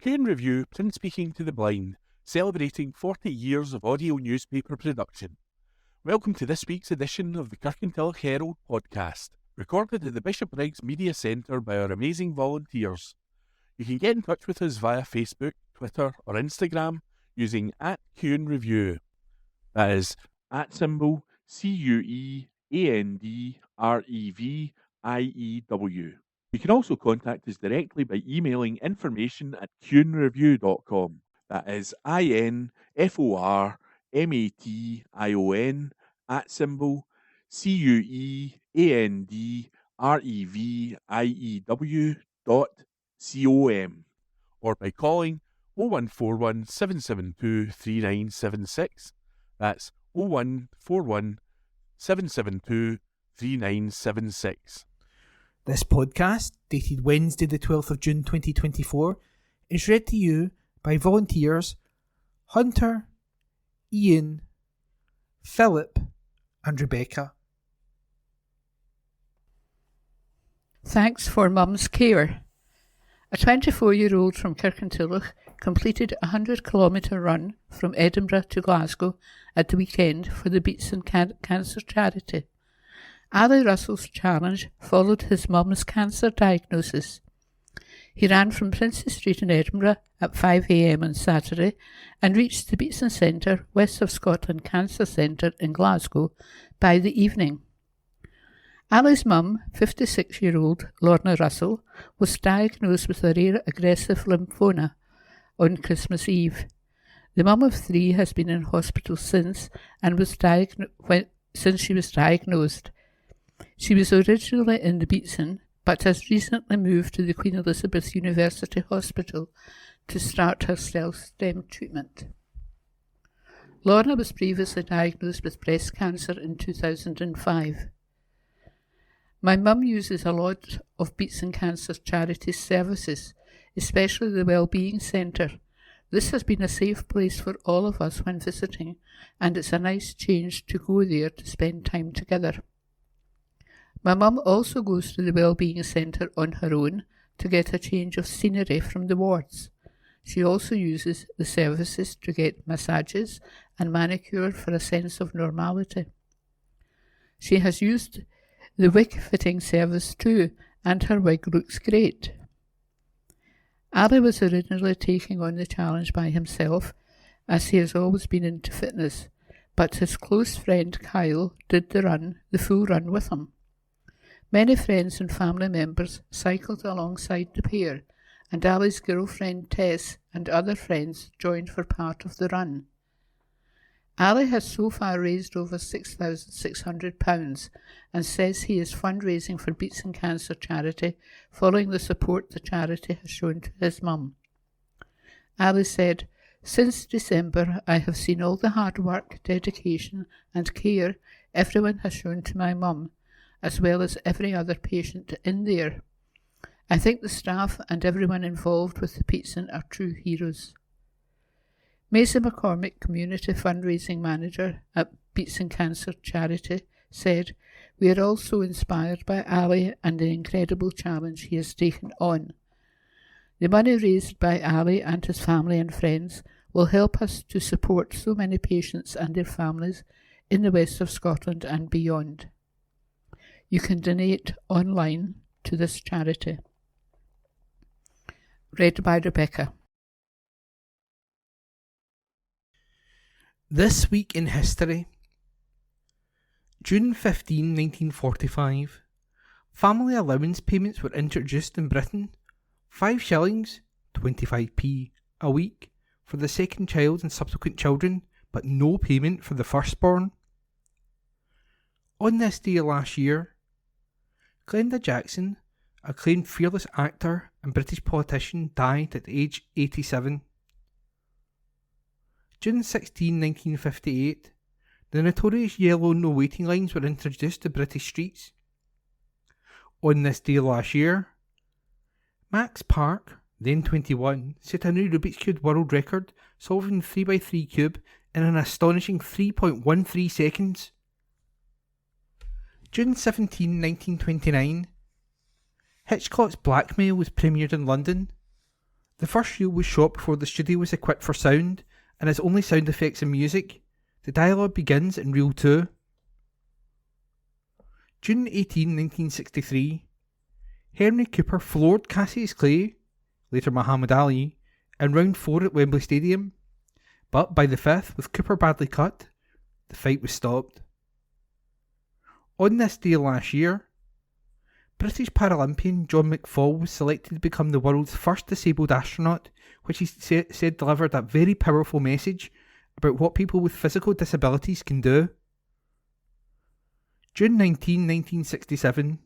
Q&A Review, print speaking to the blind, celebrating 40 years of audio newspaper production. Welcome to this week's edition of the Kirkintilloch Herald podcast, recorded at the Bishopbriggs Media Centre by our amazing volunteers. You can get in touch with us via Facebook, Twitter or Instagram using @Q&A Review. That is @CUEANDREVIEW. You can also contact us directly by emailing information@QNreview.com. That is INFORMATION @CUEANDREVIEW.com, or by calling 0141 772 3976. That's 0141 772 3976. This podcast, dated Wednesday the 12th of June 2024, is read to you by volunteers Hunter, Ian, Philip and Rebecca. Thanks for Mum's Care. A 24-year-old from Kirkintilloch completed a 100-kilometre run from Edinburgh to Glasgow at the weekend for the Beatson Cancer Charity. Ali Russell's challenge followed his mum's cancer diagnosis. He ran from Princes Street in Edinburgh at 5 a.m. on Saturday and reached the Beatson Centre, West of Scotland Cancer Centre in Glasgow by the evening. Ali's mum, 56-year-old Lorna Russell, was diagnosed with a rare aggressive lymphoma on Christmas Eve. The mum of 3 has been in hospital since she was diagnosed. She was originally in the Beatson, but has recently moved to the Queen Elizabeth University Hospital to start her self-stem treatment. Lorna was previously diagnosed with breast cancer in 2005. My mum uses a lot of Beatson Cancer Charities services, especially the Wellbeing Centre. This has been a safe place for all of us when visiting, and it's a nice change to go there to spend time together. My mum also goes to the Wellbeing Centre on her own to get a change of scenery from the wards. She also uses the services to get massages and manicure for a sense of normality. She has used the wig fitting service too, and her wig looks great. Ali was originally taking on the challenge by himself, as he has always been into fitness, but his close friend Kyle did the full run with him. Many friends and family members cycled alongside the pair, and Ali's girlfriend Tess and other friends joined for part of the run. Ali has so far raised over £6,600 and says he is fundraising for Beatson Cancer Charity following the support the charity has shown to his mum. Ali said, "Since December I have seen all the hard work, dedication and care everyone has shown to my mum, as well as every other patient in there. I think the staff and everyone involved with the Beatson are true heroes." Maisie McCormick, Community Fundraising Manager at Beatson Cancer Charity, said, "We are also inspired by Ali and the incredible challenge he has taken on. The money raised by Ali and his family and friends will help us to support so many patients and their families in the west of Scotland and beyond. You can donate online to this charity." Read by Rebecca. This week in history. June 15, 1945. Family allowance payments were introduced in Britain. 5 shillings, 25p a week for the second child and subsequent children, but no payment for the firstborn. On this day last year, Glenda Jackson, acclaimed fearless actor and British politician, died at age 87. June 16, 1958, the notorious yellow no waiting lines were introduced to British streets. On this day last year, Max Park, then 21, set a new Rubik's Cube world record, solving the 3x3 cube in an astonishing 3.13 seconds. June 17, 1929, Hitchcock's Blackmail was premiered in London. The first reel was shot before the studio was equipped for sound, and has only sound effects and music. The dialogue begins in reel 2. June 18, 1963. Henry Cooper floored Cassius Clay, later Muhammad Ali, in round 4 at Wembley Stadium, but by the 5th, with Cooper badly cut, the fight was stopped. On this day last year, British Paralympian John McFall was selected to become the world's first disabled astronaut, which he said delivered a very powerful message about what people with physical disabilities can do. June 19, 1967.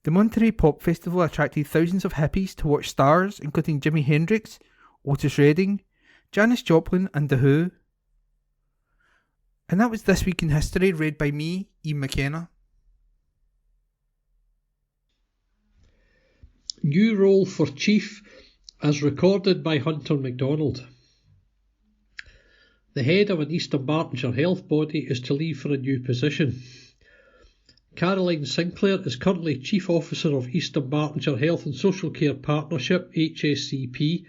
The Monterey Pop Festival attracted thousands of hippies to watch stars including Jimi Hendrix, Otis Redding, Janis Joplin and The Who. And that was This Week in History, read by me, Ian McKenna. New role for Chief as recorded by Hunter MacDonald. The head of an East Dunbartonshire health body is to leave for a new position. Caroline Sinclair is currently Chief Officer of East Dunbartonshire Health and Social Care Partnership, HSCP,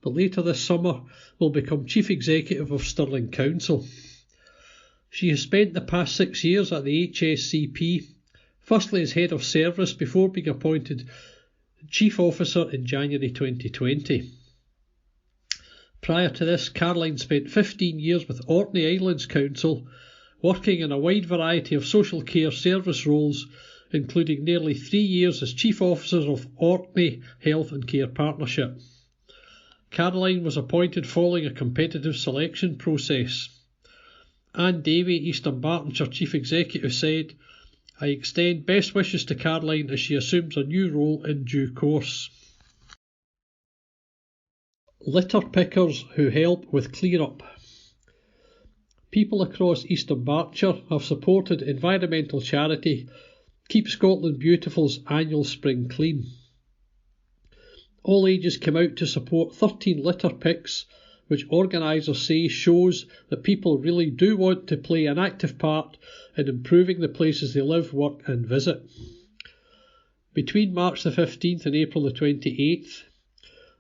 but later this summer will become Chief Executive of Stirling Council. She has spent the past 6 years at the HSCP, firstly as Head of Service before being appointed Chief Officer in January 2020. Prior to this, Caroline spent 15 years with Orkney Islands Council, working in a wide variety of social care service roles, including nearly 3 years as Chief Officer of Orkney Health and Care Partnership. Caroline was appointed following a competitive selection process. Anne Davey, East Dunbartonshire Chief Executive, said, "I extend best wishes to Caroline as she assumes a new role in due course." Litter pickers who help with clear-up. People across East Dunbartonshire have supported environmental charity Keep Scotland Beautiful's annual Spring Clean. All ages came out to support 13 litter picks, which organisers say shows that people really do want to play an active part in improving the places they live, work and visit. Between March the 15th and April the 28th,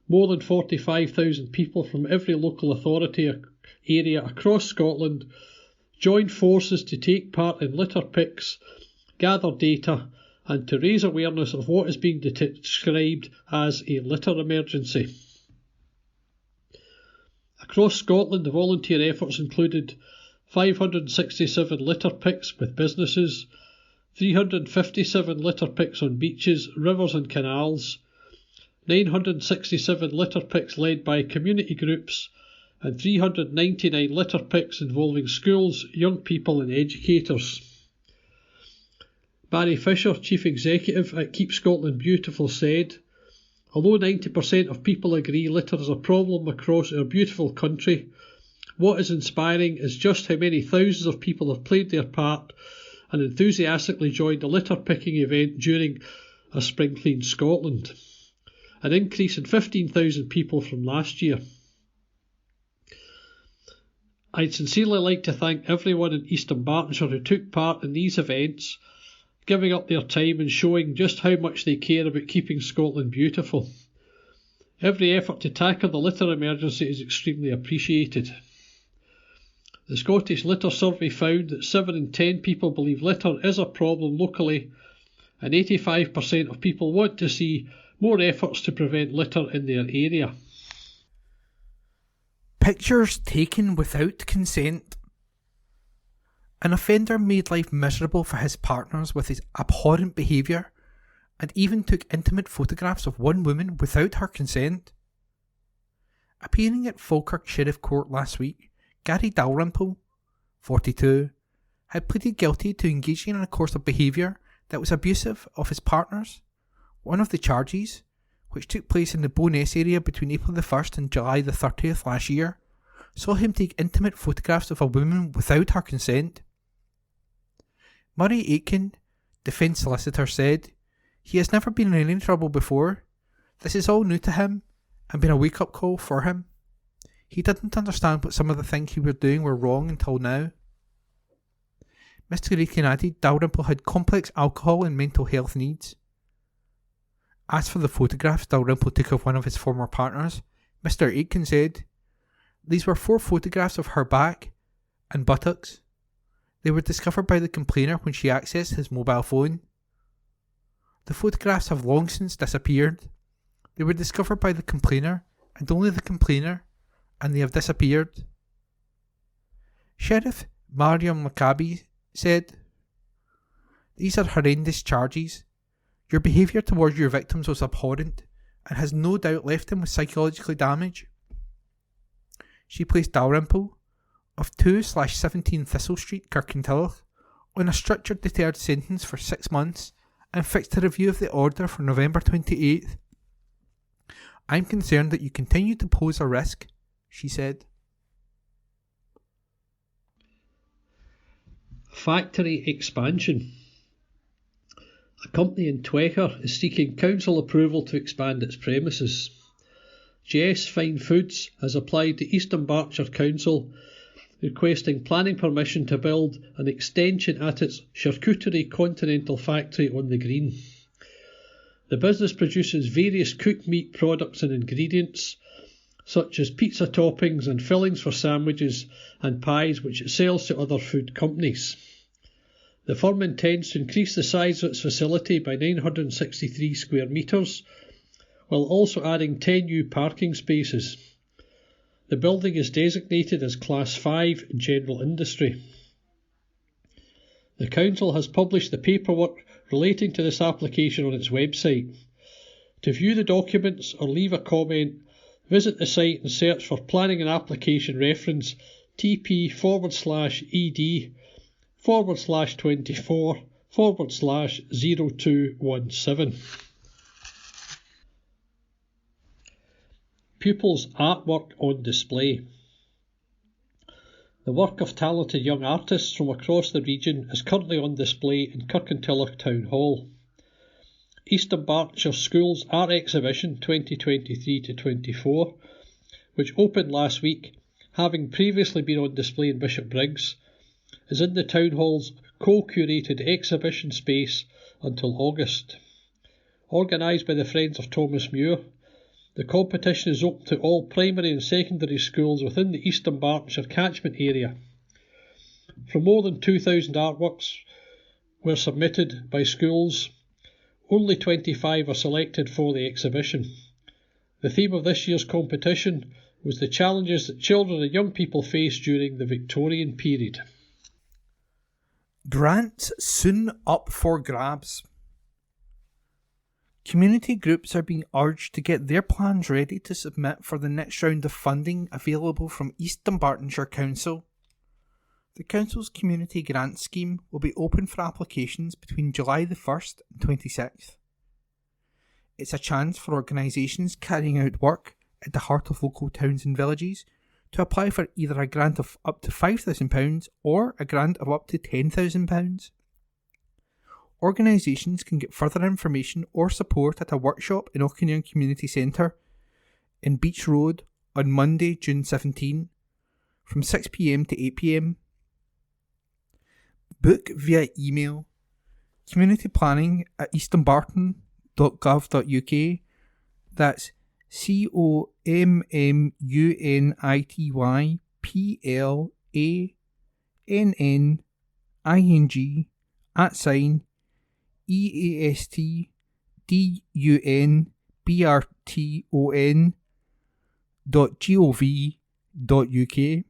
more than 45,000 people from every local authority area across Scotland joined forces to take part in litter picks, gather data and to raise awareness of what is being described as a litter emergency. Across Scotland, the volunteer efforts included 567 litter picks with businesses, 357 litter picks on beaches, rivers and canals, 967 litter picks led by community groups, and 399 litter picks involving schools, young people and educators. Barry Fisher, Chief Executive at Keep Scotland Beautiful, said, "Although 90% of people agree litter is a problem across our beautiful country, what is inspiring is just how many thousands of people have played their part and enthusiastically joined a litter picking event during a Spring Clean Scotland, an increase in 15,000 people from last year. I'd sincerely like to thank everyone in East Dunbartonshire who took part in these events, giving up their time and showing just how much they care about keeping Scotland beautiful. Every effort to tackle the litter emergency is extremely appreciated." The Scottish Litter Survey found that 7 in 10 people believe litter is a problem locally, and 85% of people want to see more efforts to prevent litter in their area. Pictures taken without consent. An offender made life miserable for his partners with his abhorrent behaviour and even took intimate photographs of one woman without her consent. Appearing at Falkirk Sheriff Court last week, Gary Dalrymple, 42, had pleaded guilty to engaging in a course of behaviour that was abusive of his partners. One of the charges, which took place in the Bowness area between April the 1st and July the 30th last year, saw him take intimate photographs of a woman without her consent. Murray Aitken, defence solicitor, said, "He has never been in any trouble before. This is all new to him and been a wake-up call for him. He didn't understand what some of the things he was doing were wrong until now." Mr. Aitken added Dalrymple had complex alcohol and mental health needs. As for the photographs Dalrymple took of one of his former partners, Mr. Aitken said, "These were 4 photographs of her back and buttocks. They were discovered by the complainer when she accessed his mobile phone. The photographs have long since disappeared. They were discovered by the complainer and only the complainer, and they have disappeared." Sheriff Mariam Maccabi said, "These are horrendous charges. Your behaviour towards your victims was abhorrent and has no doubt left them with psychologically damage." She placed Dalrymple, of 2/17 Thistle Street, Kirkintilloch, on a structured deterred sentence for 6 months and fixed a review of the order for November 28th. "I'm concerned that you continue to pose a risk," she said. Factory expansion. A company in Twecker is seeking council approval to expand its premises. Jess Fine Foods has applied to Eastern Berkshire Council requesting planning permission to build an extension at its charcuterie continental factory on the green. The business produces various cooked meat products and ingredients, such as pizza toppings and fillings for sandwiches and pies, which it sells to other food companies. The firm intends to increase the size of its facility by 963 square metres, while also adding 10 new parking spaces. The building is designated as Class 5 General Industry. The council has published the paperwork relating to this application on its website. To view the documents or leave a comment, visit the site and search for Planning and Application Reference TP/ED/24/0217. Pupils' artwork on display. The work of talented young artists from across the region is currently on display in Kirkintilloch Town Hall. Eastern Berkshire Schools Art Exhibition 2023-24, which opened last week, having previously been on display in Bishopbriggs, is in the Town Hall's co-curated exhibition space until August. Organised by the Friends of Thomas Muir, the competition is open to all primary and secondary schools within the Eastern Berkshire catchment area. From more than 2,000 artworks were submitted by schools, only 25 are selected for the exhibition. The theme of this year's competition was the challenges that children and young people face during the Victorian period. Grants soon up for grabs. Community groups are being urged to get their plans ready to submit for the next round of funding available from East Dunbartonshire Council. The Council's Community Grant Scheme will be open for applications between July the 1st and 26th. It's a chance for organisations carrying out work at the heart of local towns and villages to apply for either a grant of up to £5,000 or a grant of up to £10,000. Organisations can get further information or support at a workshop in Auchinleck Community Centre in Beach Road on Monday, June 17 from 6pm to 8pm. Book via email communityplanning@easternbarton.gov.uk. That's communityplanning@easternbarton.gov.uk.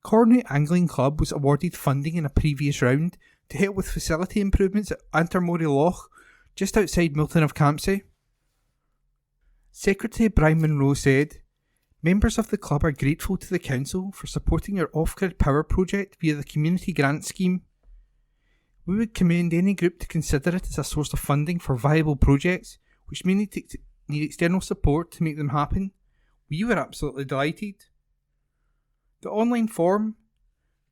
Cornway Angling Club was awarded funding in a previous round to help with facility improvements at Antermory Loch, just outside Milton of Campsie. Secretary Brian Munro said, "Members of the club are grateful to the council for supporting our off-grid power project via the community grant scheme. We would commend any group to consider it as a source of funding for viable projects which may need external support to make them happen. We were absolutely delighted." The online form,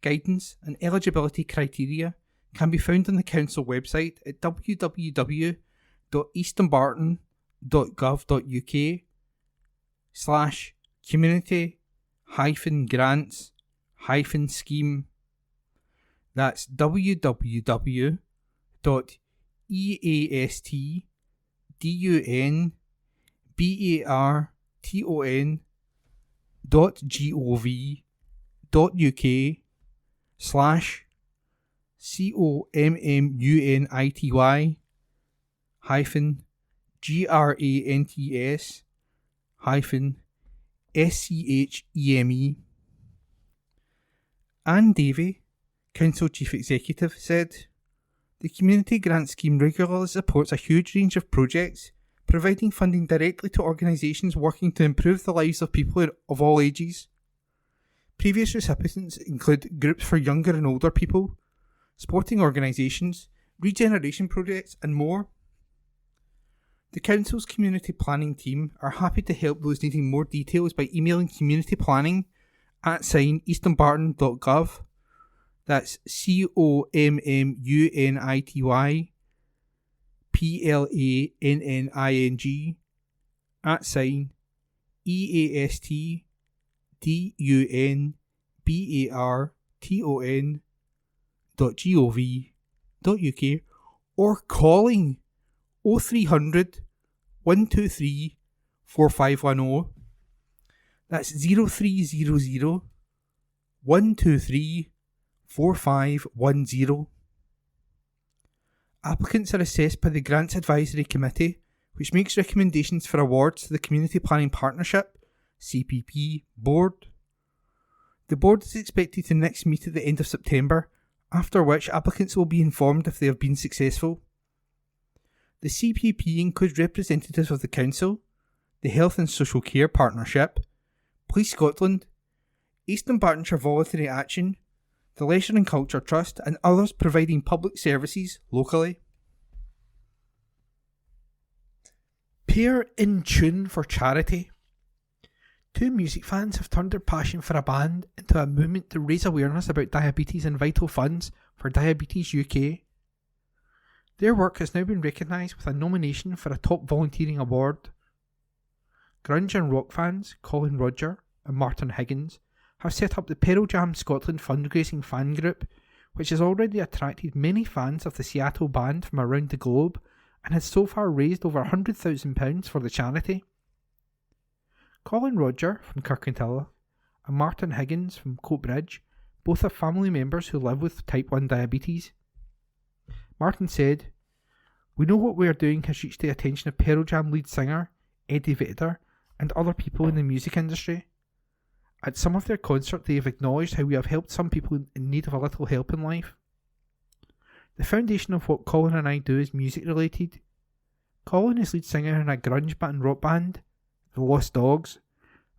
guidance and eligibility criteria can be found on the council website at www.easternbarton.gov.uk/community-grants-scheme. That's www.east-barton.gov.uk/ community-grants-scheme Anne Davey, Council Chief Executive, said, "The Community Grant Scheme regularly supports a huge range of projects, providing funding directly to organisations working to improve the lives of people of all ages. Previous recipients include groups for younger and older people, sporting organisations, regeneration projects and more. The Council's community planning team are happy to help those needing more details by emailing communityplanning@easternbarton.gov. That's COMMUNITYPLANNING@easternbarton.gov.uk or calling 0300 123 4510. That's 0300 123 4510. Applicants are assessed by the Grants Advisory Committee, which makes recommendations for awards to the Community Planning Partnership (CPP) Board. The board is expected to next meet at the end of September, after which applicants will be informed if they have been successful. The CPP includes representatives of the Council, the Health and Social Care Partnership, Police Scotland, Eastern Bartonshire Voluntary Action, the Leisure and Culture Trust and others providing public services locally. Pair in tune for charity. Two music fans have turned their passion for a band into a movement to raise awareness about diabetes and vital funds for Diabetes UK. Their work has now been recognised with a nomination for a top volunteering award. Grunge and rock fans Colin Roger and Martin Higgins have set up the Pearl Jam Scotland fundraising fan group, which has already attracted many fans of the Seattle band from around the globe and has so far raised over £100,000 for the charity. Colin Roger from Kirkintilloch and Martin Higgins from Coatbridge both have family members who live with type 1 diabetes. Martin said, "We know what we are doing has reached the attention of Pearl Jam lead singer Eddie Vedder and other people in the music industry. At some of their concerts they have acknowledged how we have helped some people in need of a little help in life. The foundation of what Colin and I do is music related. Colin is lead singer in a grunge and rock band, The Lost Dogs,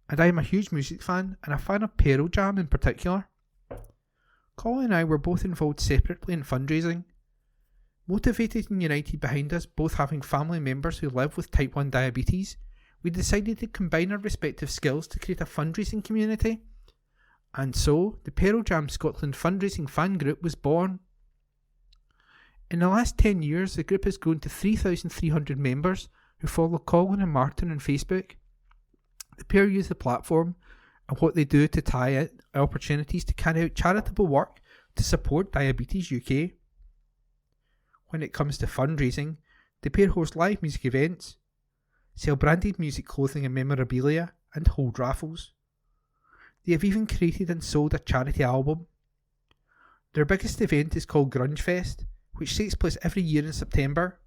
and I am a huge music fan and a fan of Pearl Jam in particular. Colin and I were both involved separately in fundraising. Motivated and united behind us both having family members who live with type 1 diabetes, we decided to combine our respective skills to create a fundraising community, and so the Pearl Jam Scotland fundraising fan group was born. In the last 10 years, the group has grown to 3,300 members who follow Colin and Martin on Facebook. The pair use the platform and what they do to tie in opportunities to carry out charitable work to support Diabetes UK. When it comes to fundraising, the pair host live music events, sell branded music clothing and memorabilia, and hold raffles. They have even created and sold a charity album. Their biggest event is called Grunge Fest, which takes place every year in September.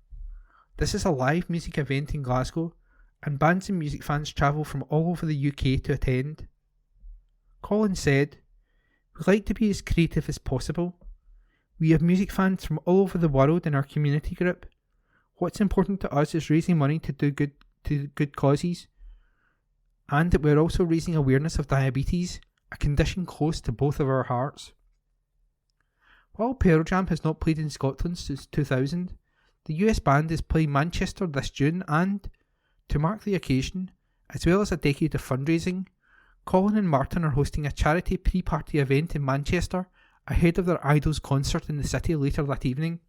This is a live music event in Glasgow, and bands and music fans travel from all over the UK to attend. Colin said, "We like to be as creative as possible. We have music fans from all over the world in our community group. What's important to us is raising money to do good causes, and that we're also raising awareness of diabetes, a condition close to both of our hearts." While Pearl Jam has not played in Scotland since 2000, the US band is playing Manchester this June and, to mark the occasion, as well as a decade of fundraising, Colin and Martin are hosting a charity pre-party event in Manchester ahead of their Idols concert in the city later that evening.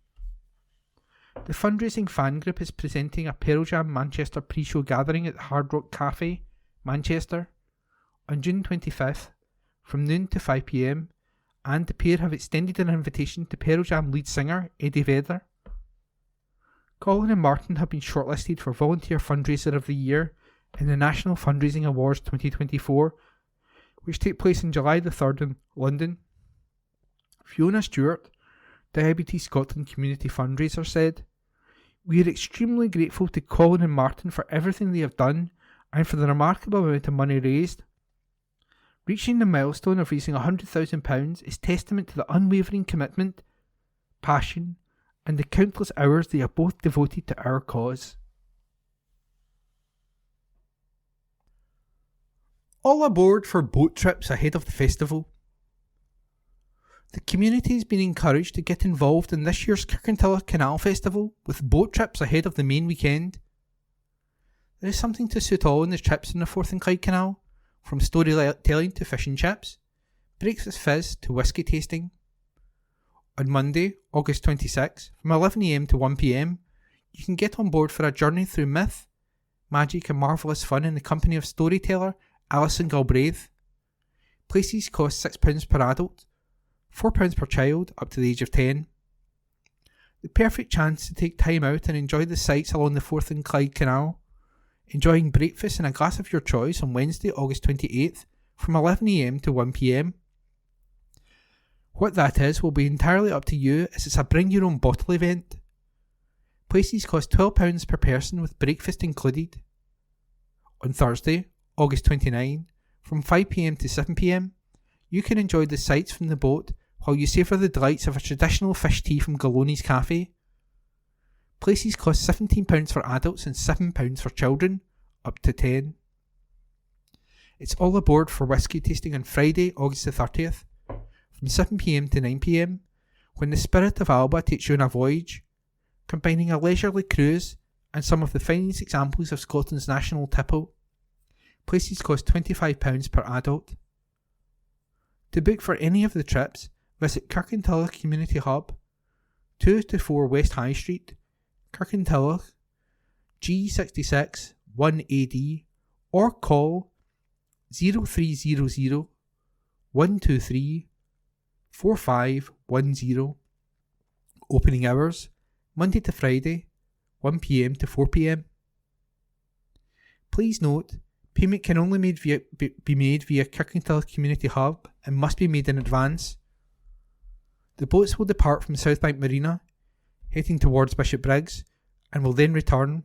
The fundraising fan group is presenting a Pearl Jam Manchester pre-show gathering at the Hard Rock Cafe, Manchester, on June 25th from noon to 5 p.m, and the pair have extended an invitation to Pearl Jam lead singer Eddie Vedder. Colin and Martin have been shortlisted for Volunteer Fundraiser of the Year in the National Fundraising Awards 2024, which take place on July the 3rd in London. Fiona Stewart, Diabetes Scotland Community Fundraiser, said, "We are extremely grateful to Colin and Martin for everything they have done and for the remarkable amount of money raised. Reaching the milestone of raising £100,000 is testament to the unwavering commitment, passion, and the countless hours they have both devoted to our cause." All aboard for boat trips ahead of the festival. The community has been encouraged to get involved in this year's Kirkintilloch Canal Festival with boat trips ahead of the main weekend. There is something to suit all in the trips in the Forth and Clyde Canal, from storytelling to fish and chips, breaks with fizz to whisky tasting. On Monday, August 26, from 11am to 1pm, you can get on board for a journey through myth, magic and marvellous fun in the company of storyteller Alison Galbraith. Places cost £6 per adult, £4 per child up to the age of 10. The perfect chance to take time out and enjoy the sights along the Forth and Clyde Canal, enjoying breakfast and a glass of your choice on Wednesday, August 28th from 11am to 1pm. What that is will be entirely up to you, as it's a bring your own bottle event. Places cost £12 per person with breakfast included. On Thursday, August 29, from 5pm to 7pm, you can enjoy the sights from the boat while you savour the delights of a traditional fish tea from Galoni's Cafe. Places cost £17 for adults and £7 for children, up to 10. It's all aboard for whisky tasting on Friday, August the 30th, from 7pm to 9pm, when the Spirit of Alba takes you on a voyage, combining a leisurely cruise and some of the finest examples of Scotland's national tipple. Places cost £25 per adult. To book for any of the trips, visit Kirkintilloch Community Hub, 2 to 4 West High Street, Kirkintilloch, G66 1AD, or call 0300 123 4510. Opening hours, Monday to Friday, 1pm to 4pm. Please note, payment can only be made via Kirkintilloch Community Hub and must be made in advance. The boats will depart from Southbank Marina, heading towards Bishopbriggs, and will then return.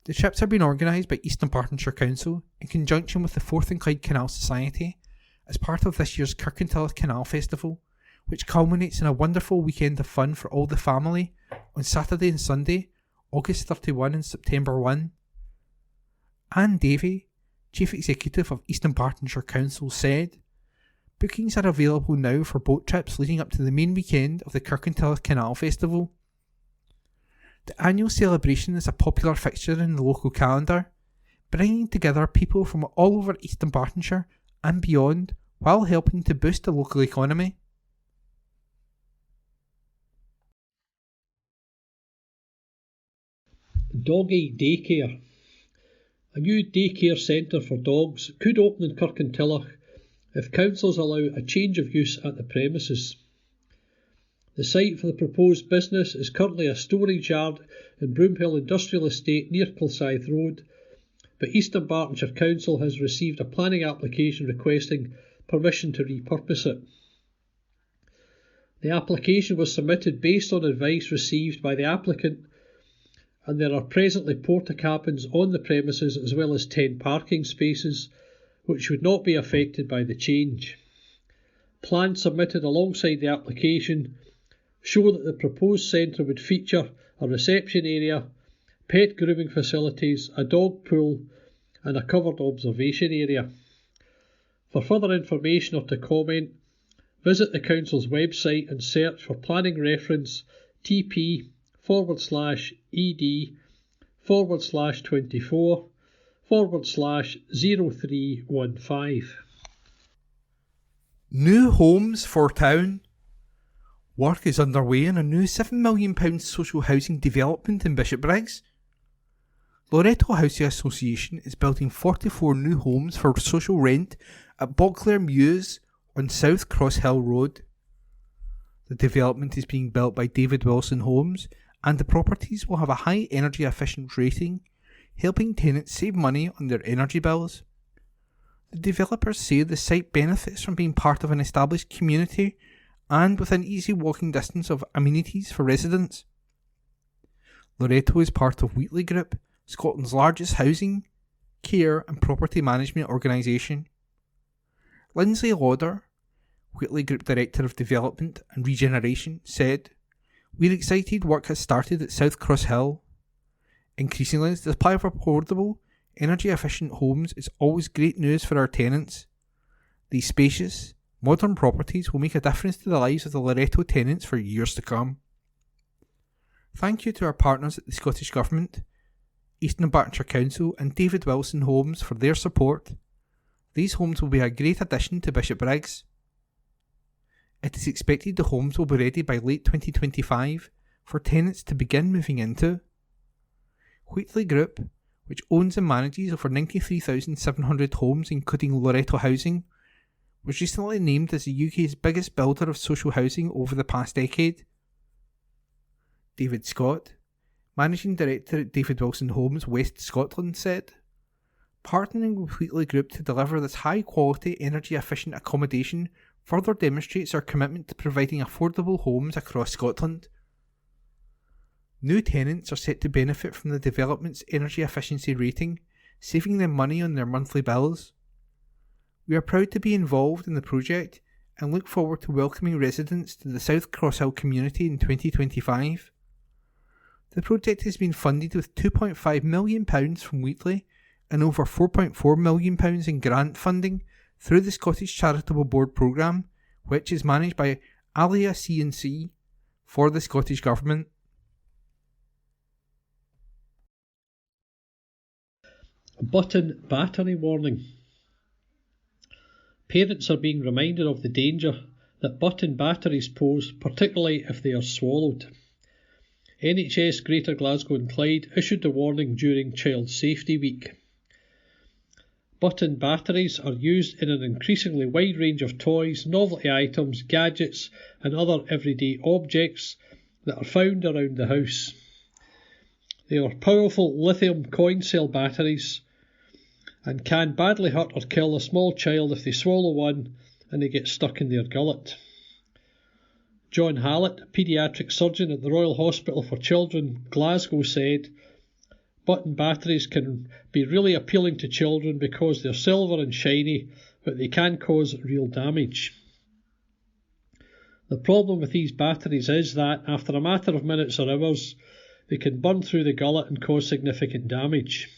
The trips are being organised by East Dunbartonshire Council in conjunction with the Forth and Clyde Canal Society as part of this year's Kirkintilloch Canal Festival, which culminates in a wonderful weekend of fun for all the family on Saturday and Sunday, August 31 and September 1. Anne Davey, Chief Executive of East Dunbartonshire Council, said, "Bookings are available now for boat trips leading up to the main weekend of the Kirkintilloch Canal Festival. The annual celebration is a popular fixture in the local calendar, bringing together people from all over East Dunbartonshire and beyond while helping to boost the local economy." Doggy Daycare. A new daycare centre for dogs could open in Kirkintilloch if councils allow a change of use at the premises. The site for the proposed business is currently a storage yard in Broomhill Industrial Estate near Kilsyth Road, but East Dunbartonshire Council has received a planning application requesting permission to repurpose it. The application was submitted based on advice received by the applicant, and there are presently porta cabins on the premises as well as 10 parking spaces, which would not be affected by the change. Plans submitted alongside the application show that the proposed centre would feature a reception area, pet grooming facilities, a dog pool and a covered observation area. For further information or to comment, visit the Council's website and search for planning reference TP/ED/24/0315. New homes for town. Work is underway on a new £7 million social housing development in Bishopbriggs. Loreto Housing Association is building 44 new homes for social rent at Bockler Mews on South Cross Hill Road. The development is being built by David Wilson Homes and the properties will have a high energy efficient rating, helping tenants save money on their energy bills. The developers say the site benefits from being part of an established community and within easy walking distance of amenities for residents. Loreto is part of Wheatley Group, Scotland's largest housing, care and property management organisation. Lindsley Lauder, Wheatley Group Director of Development and Regeneration, said, "We're excited work has started at South Cross Hill. Increasingly, the supply of affordable, energy efficient homes is always great news for our tenants. These spacious, modern properties will make a difference to the lives of the Loreto tenants for years to come." Thank you to our partners at the Scottish Government, East Dunbartonshire Council and David Wilson Homes for their support. These homes will be a great addition to Bishopbriggs. It is expected the homes will be ready by late 2025 for tenants to begin moving into. Wheatley Group, which owns and manages over 93,700 homes including Loreto Housing, was recently named as the UK's biggest builder of social housing over the past decade. David Scott, Managing Director at David Wilson Homes West Scotland, said, "Partnering with Wheatley Group to deliver this high quality energy efficient accommodation further demonstrates our commitment to providing affordable homes across Scotland." New tenants are set to benefit from the development's energy efficiency rating, saving them money on their monthly bills. We are proud to be involved in the project and look forward to welcoming residents to the South Cross Hill community in 2025. The project has been funded with £2.5 million from Wheatley and over £4.4 million in grant funding through the Scottish Charitable Board Programme, which is managed by Alia C&C for the Scottish Government. Button battery warning. Parents are being reminded of the danger that button batteries pose, particularly if they are swallowed. NHS Greater Glasgow and Clyde issued the warning during Child Safety Week. Button batteries are used in an increasingly wide range of toys, novelty items, gadgets and other everyday objects that are found around the house. They are powerful lithium coin cell batteries and can badly hurt or kill a small child if they swallow one and they get stuck in their gullet. John Hallett, paediatric surgeon at the Royal Hospital for Children, Glasgow, said, "Button batteries can be really appealing to children because they're silver and shiny, but they can cause real damage. The problem with these batteries is that, after a matter of minutes or hours, they can burn through the gullet and cause significant damage.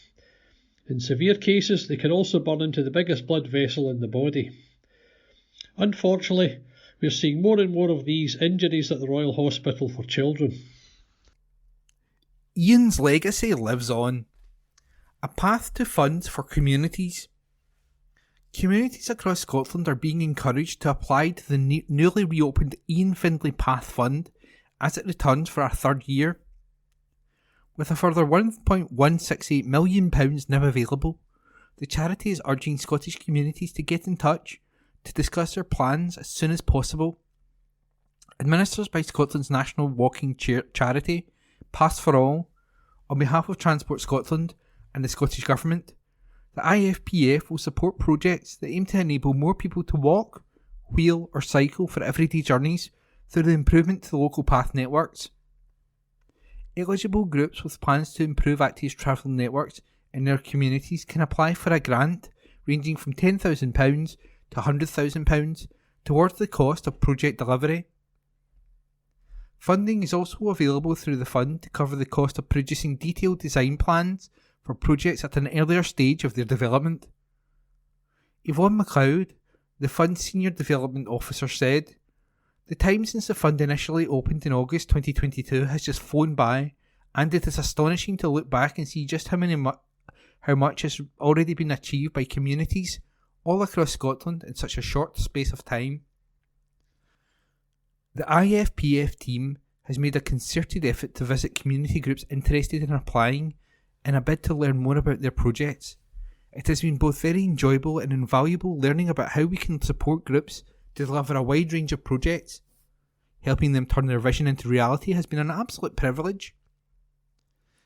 In severe cases, they can also burn into the biggest blood vessel in the body. Unfortunately, we're seeing more and more of these injuries at the Royal Hospital for Children." Ian's legacy lives on. A path to funds for communities. Communities across Scotland are being encouraged to apply to the newly reopened Ian Findlay Path Fund as it returns for a third year. With a further £1.168 million now available, the charity is urging Scottish communities to get in touch to discuss their plans as soon as possible. Administered by Scotland's national walking charity, Pass for All, on behalf of Transport Scotland and the Scottish Government, the IFPF will support projects that aim to enable more people to walk, wheel or cycle for everyday journeys through the improvement to the local path networks. Eligible groups with plans to improve active travelling networks in their communities can apply for a grant ranging from £10,000 to £100,000 towards the cost of project delivery. Funding is also available through the fund to cover the cost of producing detailed design plans for projects at an earlier stage of their development. Yvonne MacLeod, the fund's Senior Development Officer, said, "The time since the fund initially opened in August 2022 has just flown by, and it is astonishing to look back and see just how much has already been achieved by communities all across Scotland in such a short space of time." The IFPF team has made a concerted effort to visit community groups interested in applying in a bid to learn more about their projects. It has been both very enjoyable and invaluable learning about how we can support groups to deliver a wide range of projects. helping them turn their vision into reality has been an absolute privilege.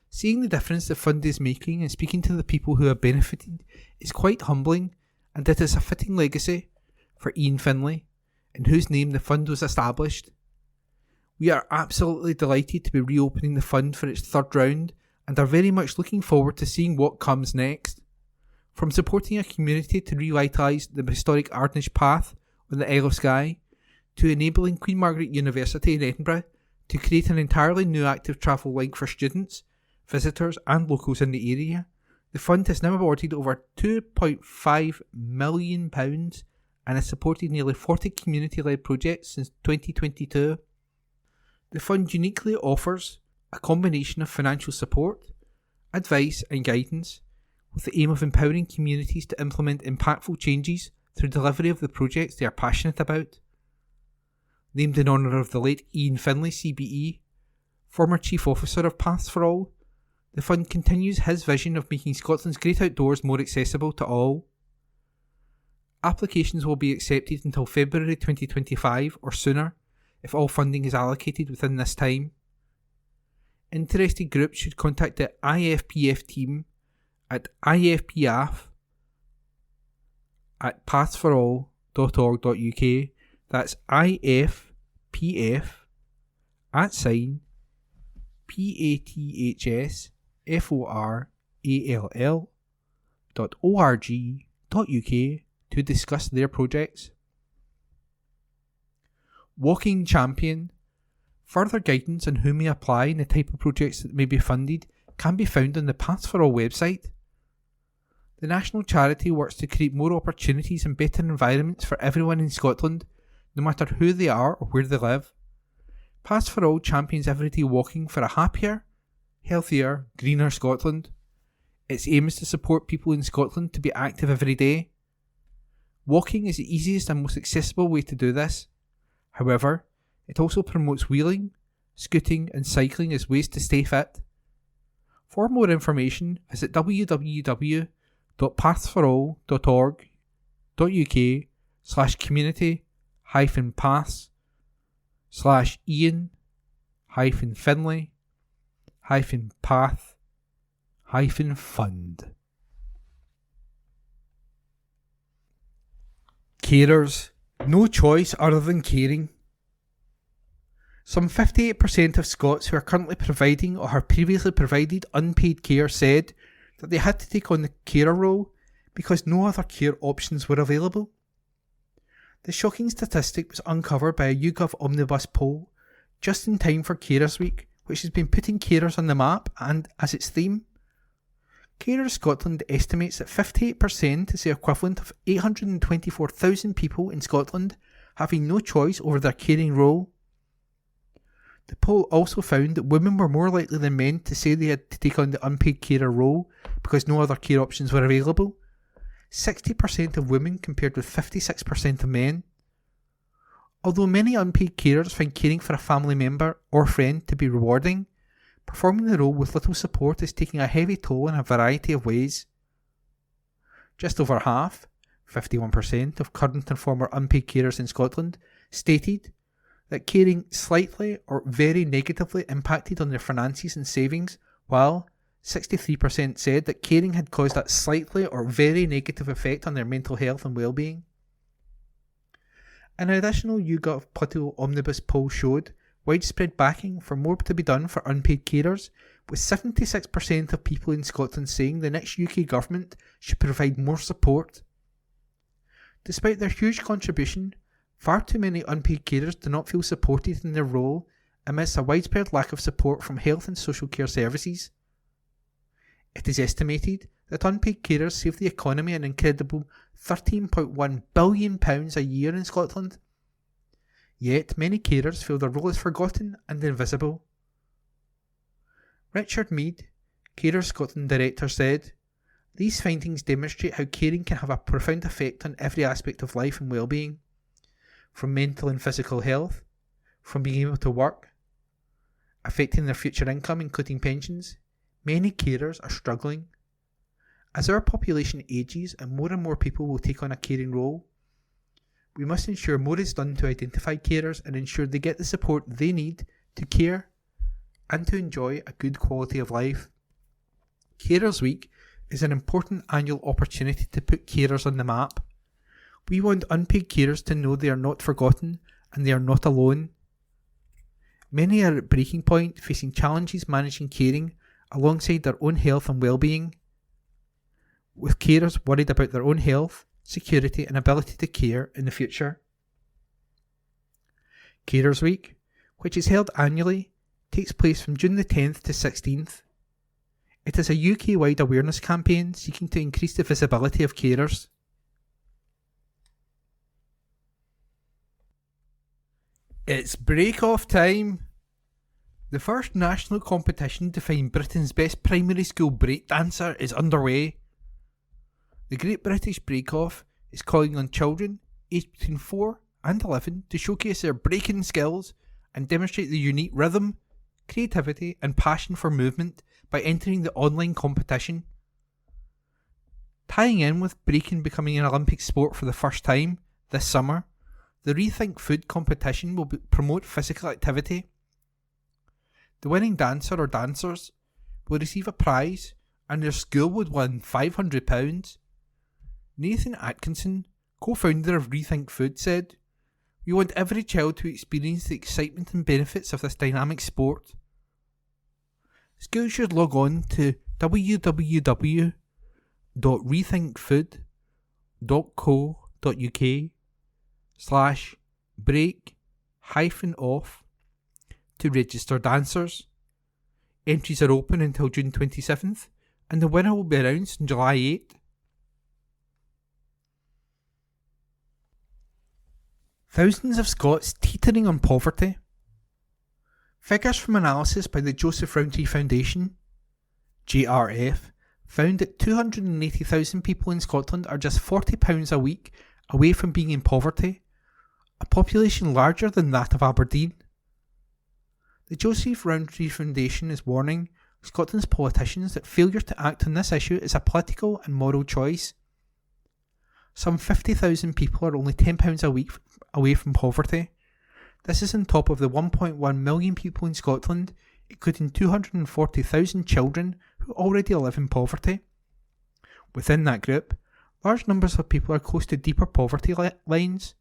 Seeing the difference the fund is making and speaking to the people who have benefited is quite humbling, and it is a fitting legacy for Ian Finlay, in whose name the fund was established. We are absolutely delighted to be reopening the fund for its third round and are very much looking forward to seeing what comes next. From supporting a community to revitalise the historic Ardnish path on the Isle of Skye, to enabling Queen Margaret University in Edinburgh to create an entirely new active travel link for students, visitors and locals in the area, the fund has now awarded over £2.5 million and has supported nearly 40 community-led projects since 2022. The fund uniquely offers a combination of financial support, advice and guidance, with the aim of empowering communities to implement impactful changes through delivery of the projects they are passionate about. Named in honour of the late Ian Finlay CBE, former Chief Officer of Paths for All, the fund continues his vision of making Scotland's great outdoors more accessible to all. Applications will be accepted until February 2025 or sooner if all funding is allocated within this time. Interested groups should contact the IFPF team at ifpf@pathsforall.org.uk. That's IFPF@pathsforall.org.uk to discuss their projects. Walking Champion. Further guidance on who may apply and the type of projects that may be funded can be found on the Paths for All website. The national charity works to create more opportunities and better environments for everyone in Scotland, no matter who they are or where they live. Paths for All champions everyday walking for a happier, healthier, greener Scotland. Its aim is to support people in Scotland to be active every day. Walking is the easiest and most accessible way to do this. However, it also promotes wheeling, scooting and cycling as ways to stay fit. For more information, visit www.pathsforall.uk/community-paths/Ian-path-fund. Carers. No choice other than caring. Some 58% of Scots who are currently providing or have previously provided unpaid care said that they had to take on the carer role because no other care options were available. The shocking statistic was uncovered by a YouGov Omnibus poll just in time for Carers Week, which has been putting carers on the map and as its theme. Carers Scotland estimates that 58% is the equivalent of 824,000 people in Scotland having no choice over their caring role. The poll also found that women were more likely than men to say they had to take on the unpaid carer role because no other care options were available. 60% of women compared with 56% of men. Although many unpaid carers find caring for a family member or friend to be rewarding, performing the role with little support is taking a heavy toll in a variety of ways. Just over half, 51% of current and former unpaid carers in Scotland, stated that caring slightly or very negatively impacted on their finances and savings, while 63% said that caring had caused a slightly or very negative effect on their mental health and well-being. An additional YouGov Political Omnibus poll showed widespread backing for more to be done for unpaid carers, with 76% of people in Scotland saying the next UK government should provide more support. Despite their huge contribution, far too many unpaid carers do not feel supported in their role amidst a widespread lack of support from health and social care services. It is estimated that unpaid carers save the economy an incredible £13.1 billion a year in Scotland. Yet many carers feel their role is forgotten and invisible. Richard Mead, Carers Scotland Director, said, "These findings demonstrate how caring can have a profound effect on every aspect of life and well-being, from mental and physical health, from being able to work, affecting their future income including pensions. Many carers are struggling. As our population ages and more people will take on a caring role, We must ensure more is done to identify carers and ensure they get the support they need to care and to enjoy a good quality of life. Carers Week is an important annual opportunity to put carers on the map. We want unpaid carers to know they are not forgotten and they are not alone. Many are at breaking point, facing challenges managing caring alongside their own health and well-being, with carers worried about their own health, security and ability to care in the future. Carers Week, which is held annually, takes place from June the 10th to 16th. It is a UK-wide awareness campaign seeking to increase the visibility of carers. It's break-off time! The first national competition to find Britain's best primary school breakdancer is underway. The Great British Break-Off is calling on children aged between 4 and 11 to showcase their breaking skills and demonstrate the unique rhythm, creativity and passion for movement by entering the online competition. Tying in with breaking becoming an Olympic sport for the first time this summer, the Rethink Food competition will promote physical activity. The winning dancer or dancers will receive a prize and their school would win £500. Nathan Atkinson, co-founder of Rethink Food, said, "We want every child to experience the excitement and benefits of this dynamic sport. Schools should log on to www.rethinkfood.co.uk/break-off to register dancers. Entries are open until June 27th and the winner will be announced on July 8th. Thousands of Scots teetering on poverty. Figures from analysis by the Joseph Rowntree Foundation, JRF, found that 280,000 people in Scotland are just £40 a week away from being in poverty, a population larger than that of Aberdeen. The Joseph Rowntree Foundation is warning Scotland's politicians that failure to act on this issue is a political and moral choice. Some 50,000 people are only £10 a week away from poverty. This is on top of the 1.1 million people in Scotland, including 240,000 children who already live in poverty. Within that group, large numbers of people are close to deeper poverty lines.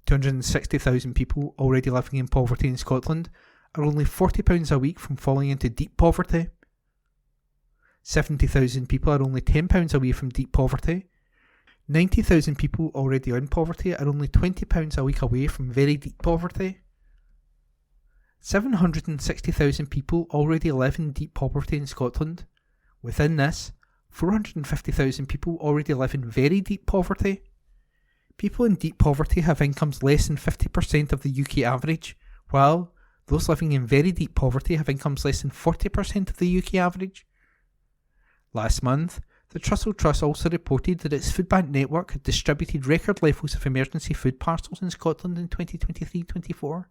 260,000 people already living in poverty in Scotland are only £40 a week from falling into deep poverty. 70,000 people are only £10 away from deep poverty. 90,000 people already in poverty are only £20 a week away from very deep poverty. 760,000 people already live in deep poverty in Scotland. Within this, 450,000 people already live in very deep poverty. People in deep poverty have incomes less than 50% of the UK average, while those living in very deep poverty have incomes less than 40% of the UK average. Last month, the Trussell Trust also reported that its food bank network had distributed record levels of emergency food parcels in Scotland in 2023-24,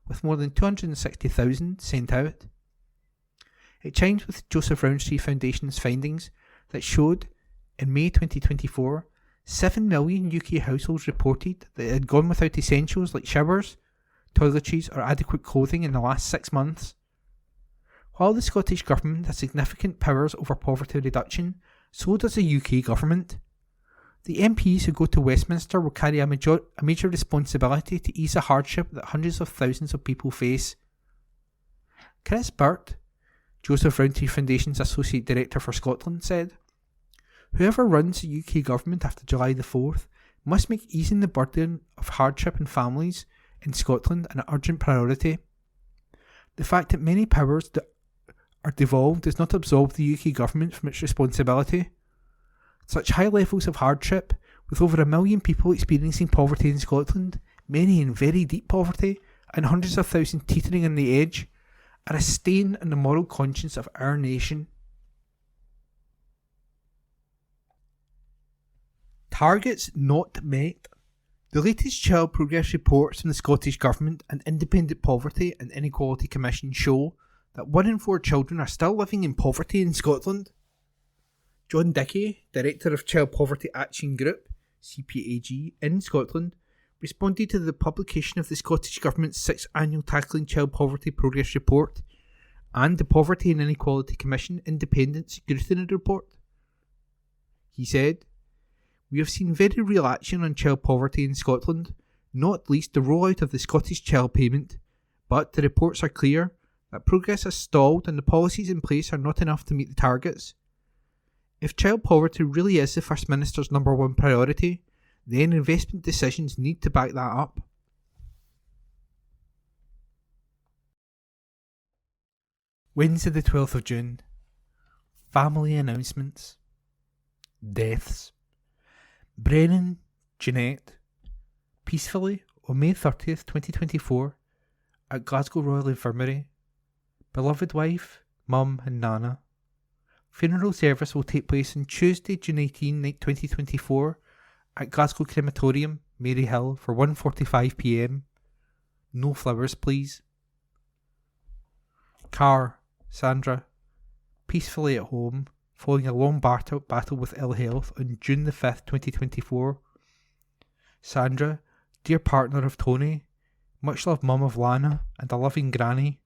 with more than 260,000 sent out. It chimes with Joseph Rowntree Foundation's findings that showed, in May 2024, 7 million UK households reported that it had gone without essentials like showers, toiletries or adequate clothing in the last 6 months. While the Scottish Government has significant powers over poverty reduction, so does the UK Government. The MPs who go to Westminster will carry a major responsibility to ease the hardship that hundreds of thousands of people face. Chris Burt, Joseph Rowntree Foundation's Associate Director for Scotland, said, "Whoever runs the UK Government after July the 4th must make easing the burden of hardship on families in Scotland an urgent priority. The fact that many powers that are devolved does not absolve the UK Government from its responsibility. Such high levels of hardship, with over 1 million people experiencing poverty in Scotland, many in very deep poverty, and hundreds of thousands teetering on the edge, are a stain on the moral conscience of our nation." Targets not met. The latest Child Progress reports from the Scottish Government and Independent Poverty and Inequality Commission show that 1 in 4 children are still living in poverty in Scotland. John Dickey, Director of Child Poverty Action Group, CPAG, in Scotland responded to the publication of the Scottish Government's 6th Annual Tackling Child Poverty Progress Report and the Poverty and Inequality Commission Independent Scrutiny Report. He said, "We have seen very real action on child poverty in Scotland, not least the rollout of the Scottish Child Payment, but the reports are clear that progress has stalled and the policies in place are not enough to meet the targets. If child poverty really is the First Minister's number one priority, then investment decisions need to back that up." Wednesday the 12th of June. Family announcements. Deaths. Brennan Jeanette, peacefully on May 30th, 2024, at Glasgow Royal Infirmary. Beloved wife, mum and nana. Funeral service will take place on Tuesday, June 18, 2024, at Glasgow Crematorium, Mary Hill, for 1:45 p.m. No flowers, please. Carr, Sandra, peacefully at home, following a long battle with ill health on June the 5th, 2024. Sandra, dear partner of Tony, much loved mum of Lana, and a loving granny.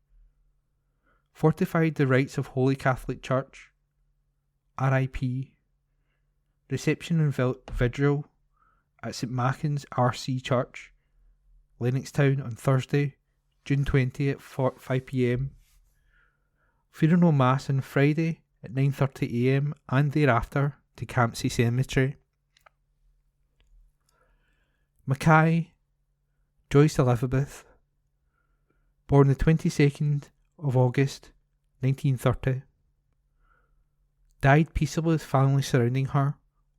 Fortified the rights of Holy Catholic Church. R.I.P. Reception and vigil at St Machan's RC Church, Lennoxtown, on Thursday, June 20 at 5 p.m. Funeral Mass on Friday at 9:30 a.m. and thereafter to Campsie Cemetery. Mackay Joyce Elizabeth, born the 22nd of August 1930, died peaceably with family surrounding her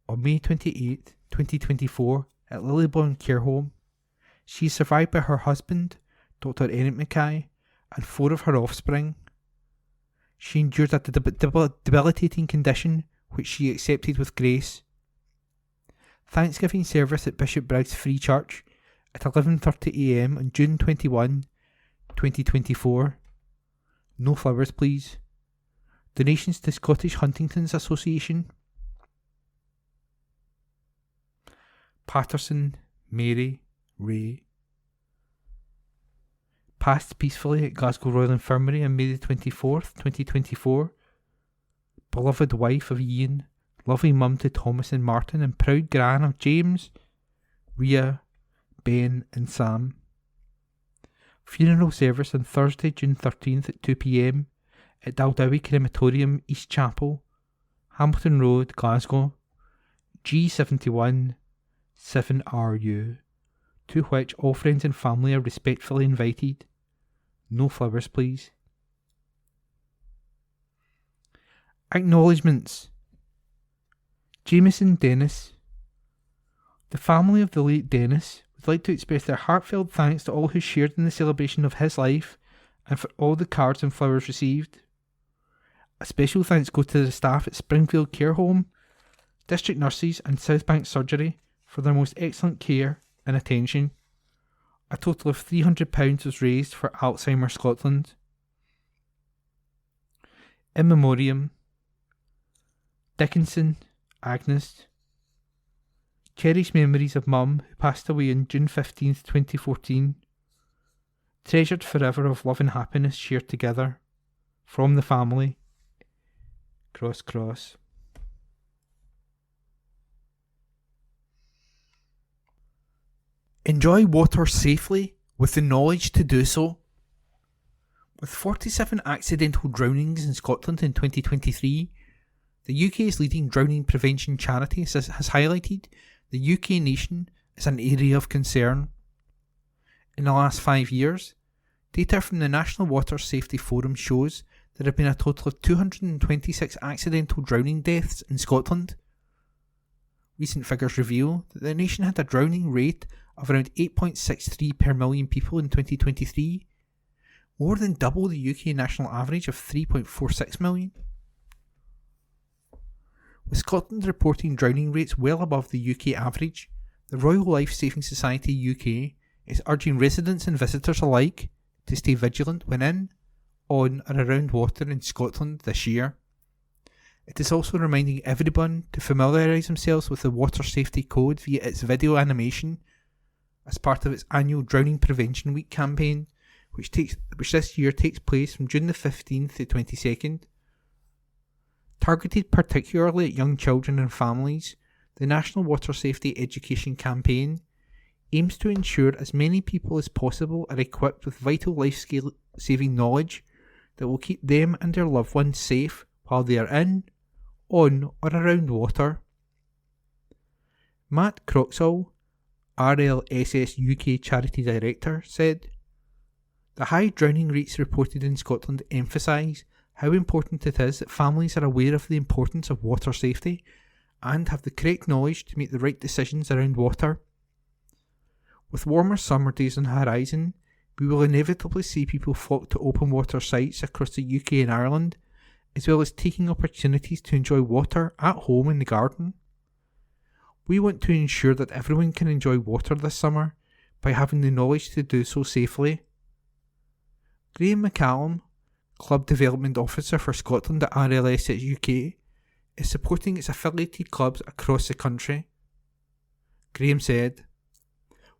on May 28, 2024 at Lilliebourne Care Home. She is survived by her husband, Dr. Enoch Mackay, and 4 of her offspring. She endured a debilitating condition which she accepted with grace. Thanksgiving service at Bishopbriggs Free Church at 11:30 a.m. on June 21, 2024. No flowers, please. Donations to Scottish Huntington's Association. Patterson Mary Ray, passed peacefully at Glasgow Royal Infirmary on May the 24th, 2024. Beloved wife of Ian, loving mum to Thomas and Martin, and proud gran of James, Rhea, Ben and Sam. Funeral service on Thursday, June 13th at 2 p.m. at Daldowie Crematorium, East Chapel, Hamilton Road, Glasgow, G71 7RU, to which all friends and family are respectfully invited. No flowers, please. Acknowledgements. Jameson Dennis. The family of the late Dennis would like to express their heartfelt thanks to all who shared in the celebration of his life and for all the cards and flowers received. A special thanks go to the staff at Springfield Care Home, District Nurses and Southbank Surgery for their most excellent care and attention. A total of £300 was raised for Alzheimer's Scotland. In memoriam. Dickinson, Agnes. Cherished memories of Mum, who passed away on June 15th, 2014. Treasured forever of love and happiness shared together. From the family. Cross. Enjoy water safely with the knowledge to do so. With 47 accidental drownings in Scotland in 2023, the UK's leading drowning prevention charity has highlighted the UK nation as an area of concern. In the last 5 years, data from the National Water Safety Forum shows there have been a total of 226 accidental drowning deaths in Scotland. Recent figures reveal that the nation had a drowning rate of around 8.63 per million people in 2023, more than double the UK national average of 3.46 million. With Scotland reporting drowning rates well above the UK average, the Royal Life Saving Society UK is urging residents and visitors alike to stay vigilant when in, on or around water in Scotland this year. It is also reminding everyone to familiarise themselves with the Water Safety Code via its video animation as part of its annual Drowning Prevention Week campaign, which this year takes place from June the 15th to 22nd. Targeted particularly at young children and families, the National Water Safety Education Campaign aims to ensure as many people as possible are equipped with vital life-saving knowledge that will keep them and their loved ones safe while they are in, on or around water. Matt Croxall, RLSS UK Charity Director, said, "The high drowning rates reported in Scotland emphasise how important it is that families are aware of the importance of water safety and have the correct knowledge to make the right decisions around water. With warmer summer days on the horizon, we will inevitably see people flock to open water sites across the UK and Ireland, as well as taking opportunities to enjoy water at home in the garden. We want to ensure that everyone can enjoy water this summer by having the knowledge to do so safely." Graham McCallum, Club Development Officer for Scotland at RLSS UK, is supporting its affiliated clubs across the country. Graham said,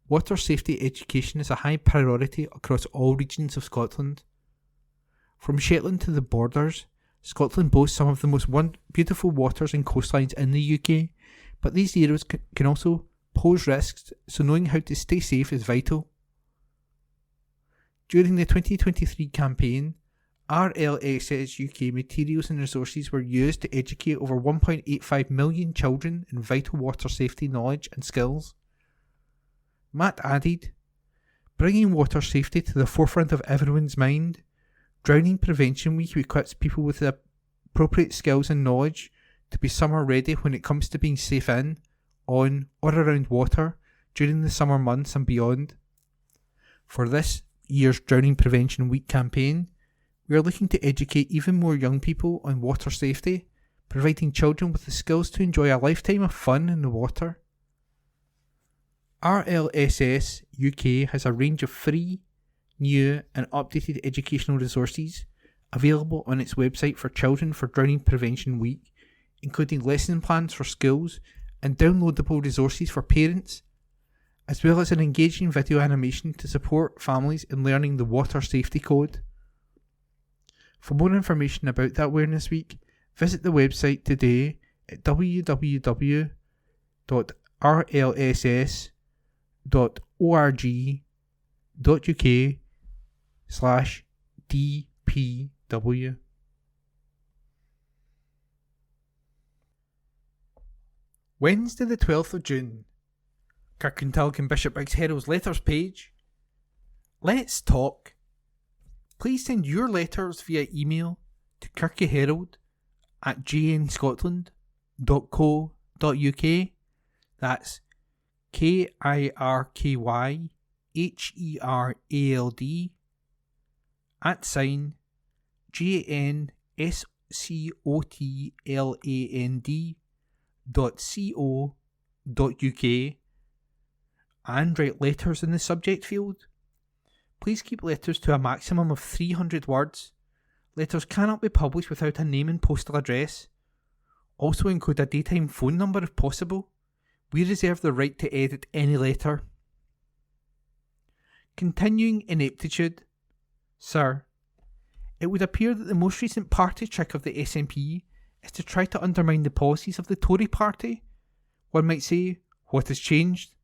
"Water safety education is a high priority across all regions of Scotland. From Shetland to the borders, Scotland boasts some of the most beautiful waters and coastlines in the UK, but these areas can also pose risks, so knowing how to stay safe is vital." During the 2023 campaign, RLSS UK materials and resources were used to educate over 1.85 million children in vital water safety knowledge and skills. Matt added, "Bringing water safety to the forefront of everyone's mind, Drowning Prevention Week equips people with the appropriate skills and knowledge to be summer ready when it comes to being safe in, on or around water during the summer months and beyond. For this year's Drowning Prevention Week campaign, we are looking to educate even more young people on water safety, providing children with the skills to enjoy a lifetime of fun in the water." RLSS UK has a range of free, new and updated educational resources available on its website for children for Drowning Prevention Week, including lesson plans for schools and downloadable resources for parents, as well as an engaging video animation to support families in learning the Water Safety Code. For more information about the Awareness Week, visit the website today at www.rlss.org.uk/DPW. Wednesday the 12th of June. Kirkintilloch and Bishopbriggs Herald's letters page. Let's talk. Please send your letters via email to kirkyherald@jnscotland.co.uk. That's KIRKYHERALD @JNScotland.co.uk and write letters in the subject field. Please keep letters to a maximum of 300 words. Letters cannot be published without a name and postal address. Also include a daytime phone number if possible. We reserve the right to edit any letter. Continuing ineptitude. Sir, it would appear that the most recent party trick of the SNP is to try to undermine the policies of the Tory party. One might say, what has changed?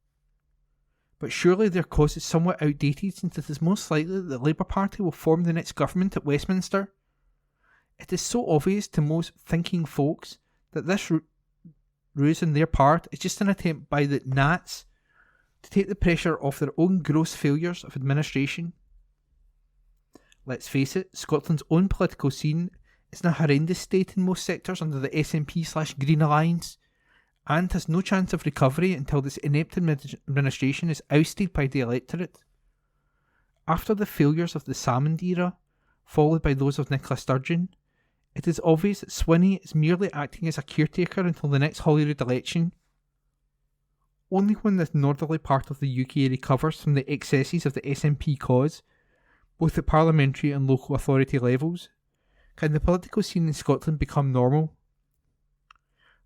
But surely their cause is somewhat outdated, since it is most likely that the Labour Party will form the next government at Westminster. It is so obvious to most thinking folks that this ruse on their part is just an attempt by the Nats to take the pressure off their own gross failures of administration. Let's face it, Scotland's own political scene is in a horrendous state in most sectors under the SNP/Green Alliance, and has no chance of recovery until this inept administration is ousted by the electorate. After the failures of the Salmond era, followed by those of Nicola Sturgeon, it is obvious that Swinney is merely acting as a caretaker until the next Holyrood election. Only when the northerly part of the UK recovers from the excesses of the SNP cause, both at parliamentary and local authority levels, can the political scene in Scotland become normal.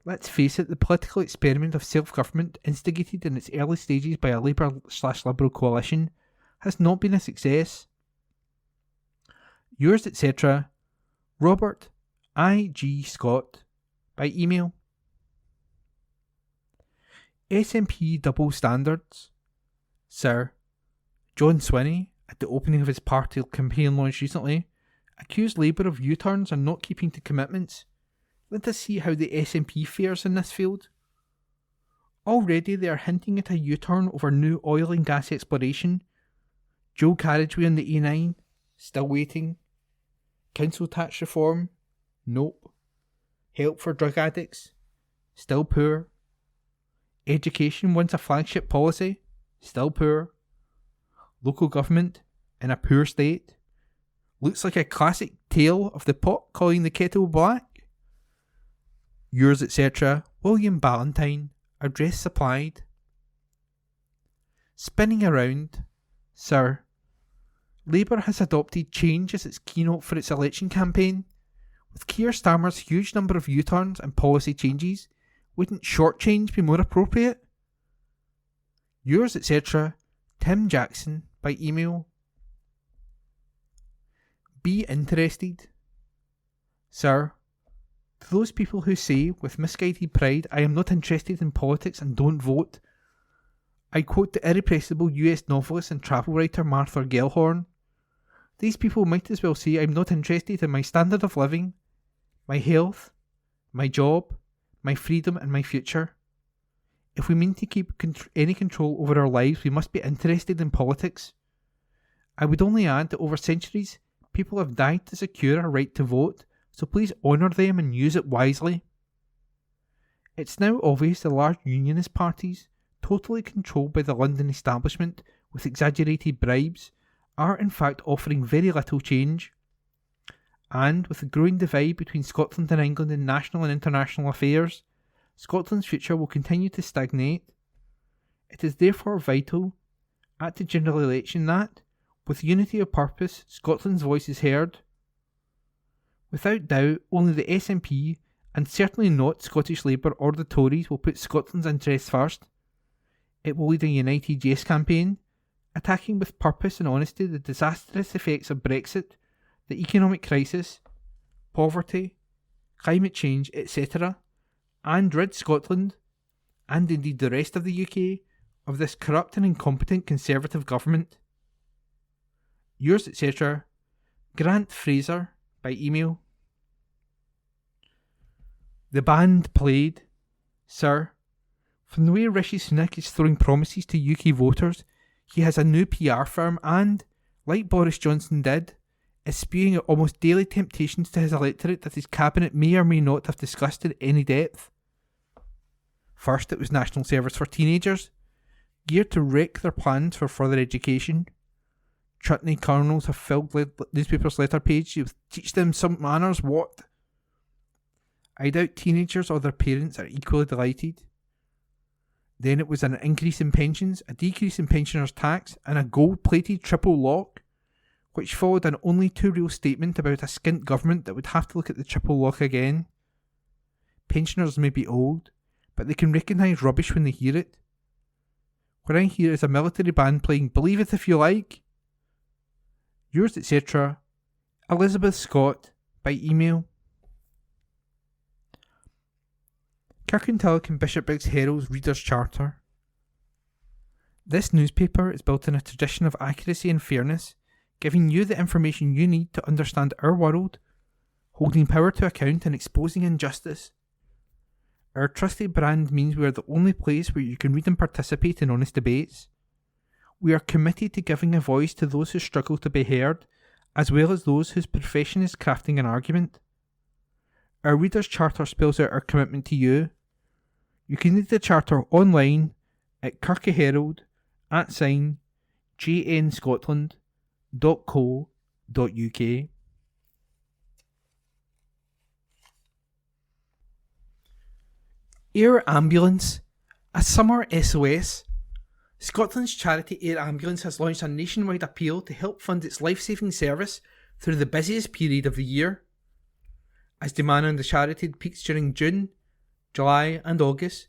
Let's face it, the political experiment of self-government, instigated in its early stages by a Labour/Liberal coalition, has not been a success. Yours, etc., Robert I.G. Scott, by email. SNP double standards. Sir, John Swinney, at the opening of his party campaign launch recently, accused Labour of U-turns and not keeping to commitments. Let us see how the SNP fares in this field. Already they are hinting at a U-turn over new oil and gas exploration. Dual carriageway on the A9, still waiting. Council tax reform, nope. Help for drug addicts, still poor. Education, once a flagship policy, still poor. Local government, in a poor state. Looks like a classic tale of the pot calling the kettle black. Yours, etc., William Ballantyne, address supplied. Spinning around, Sir, Labour has adopted change as its keynote for its election campaign. With Keir Starmer's huge number of U-turns and policy changes, wouldn't short change be more appropriate? Yours, etc., Tim Jackson, by email. Be interested. Sir, to those people who say, with misguided pride, I am not interested in politics and don't vote, I quote the irrepressible US novelist and travel writer Martha Gellhorn. These people might as well say I am not interested in my standard of living, my health, my job, my freedom and my future. If we mean to keep any control over our lives, we must be interested in politics. I would only add that over centuries, people have died to secure our right to vote, so please honour them and use it wisely. It's now obvious the large unionist parties, totally controlled by the London establishment with exaggerated bribes, are in fact offering very little change. And with the growing divide between Scotland and England in national and international affairs, Scotland's future will continue to stagnate. It is therefore vital, at the general election, that, with unity of purpose, Scotland's voice is heard. Without doubt, only the SNP, and certainly not Scottish Labour or the Tories, will put Scotland's interests first. It will lead a united yes campaign, attacking with purpose and honesty the disastrous effects of Brexit, the economic crisis, poverty, climate change, etc., and rid Scotland, and indeed the rest of the UK, of this corrupt and incompetent Conservative government. Yours, etc., Grant Fraser, by email. The band played. Sir, from the way Rishi Sunak is throwing promises to UK voters, he has a new PR firm and, like Boris Johnson did, is spewing out almost daily temptations to his electorate that his cabinet may or may not have discussed in any depth. First, it was national service for teenagers, geared to wreck their plans for further education. Chutney colonels have filled newspapers' letter pages with teach them some manners, what? I doubt teenagers or their parents are equally delighted. Then it was an increase in pensions, a decrease in pensioners' tax, and a gold-plated triple lock, which followed an only too real statement about a skint government that would have to look at the triple lock again. Pensioners may be old, but they can recognise rubbish when they hear it. What I hear is a military band playing Believe It If You Like. Yours, etc., Elizabeth Scott, by email. Kirkintilloch and Bishopbriggs Herald's Reader's Charter. This newspaper is built on a tradition of accuracy and fairness, giving you the information you need to understand our world, holding power to account and exposing injustice. Our trusted brand means we are the only place where you can read and participate in honest debates. We are committed to giving a voice to those who struggle to be heard, as well as those whose profession is crafting an argument. Our Reader's Charter spells out our commitment to you. You can read the Charter online at kirkyherald@jnscotland.co.uk. Air Ambulance, a summer SOS. Scotland's charity Air Ambulance has launched a nationwide appeal to help fund its life-saving service through the busiest period of the year. As demand on the charity peaks during June, July and August,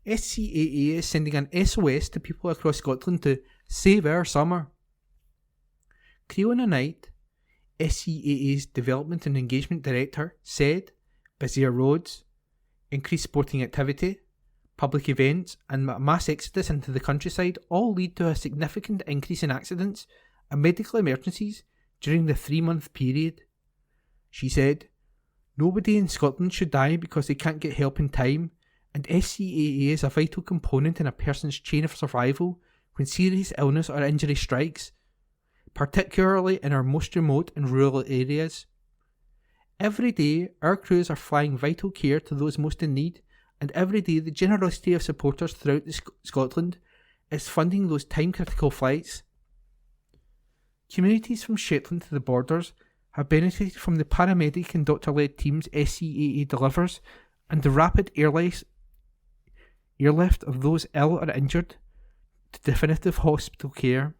SCAA is sending an SOS to people across Scotland to save our summer. Creona Knight, SCAA's Development and Engagement Director, said busier roads, increased sporting activity, public events and mass exodus into the countryside all lead to a significant increase in accidents and medical emergencies during the 3-month period. She said, "Nobody in Scotland should die because they can't get help in time, and SCAA is a vital component in a person's chain of survival when serious illness or injury strikes, particularly in our most remote and rural areas. Every day, our crews are flying vital care to those most in need, and every day the generosity of supporters throughout Scotland is funding those time-critical flights. Communities from Shetland to the borders have benefited from the paramedic and doctor-led teams SCAA delivers and the rapid airlift of those ill or injured to definitive hospital care.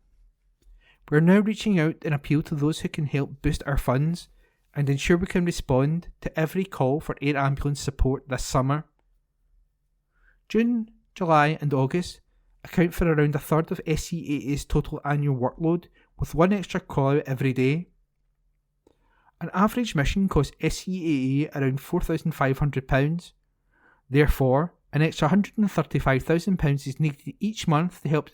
We are now reaching out and appeal to those who can help boost our funds and ensure we can respond to every call for air ambulance support this summer. June, July and August account for around a third of SCAA's total annual workload, with one extra call out every day. An average mission costs SCAA around £4,500. Therefore, an extra £135,000 is needed each month to help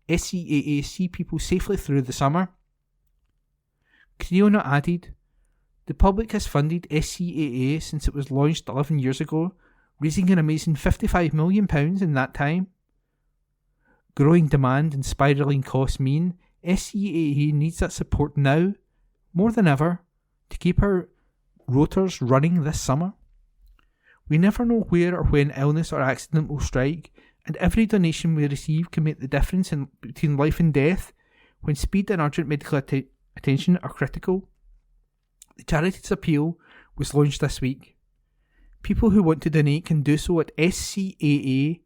SCAA see people safely through the summer. Creona added, "The public has funded SCAA since it was launched 11 years ago, raising an amazing £55 million in that time. Growing demand and spiralling costs mean SCAA needs that support now, more than ever, to keep our rotors running this summer. We never know where or when illness or accident will strike, and every donation we receive can make the difference between life and death when speed and urgent medical attention are critical." The charity's appeal was launched this week. People who want to donate can do so at scaa.org.uk/SOS.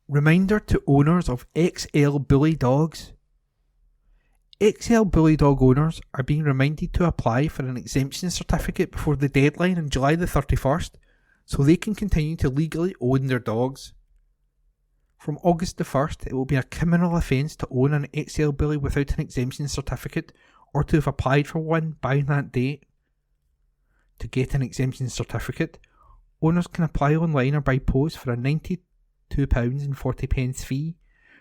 Reminder to owners of XL Bully dogs. XL Bully dog owners are being reminded to apply for an exemption certificate before the deadline on July the 31st so they can continue to legally own their dogs. From August the 1st, it will be a criminal offence to own an XL Bully without an exemption certificate or to have applied for one by that date. To get an exemption certificate, owners can apply online or by post for a £92.40 fee,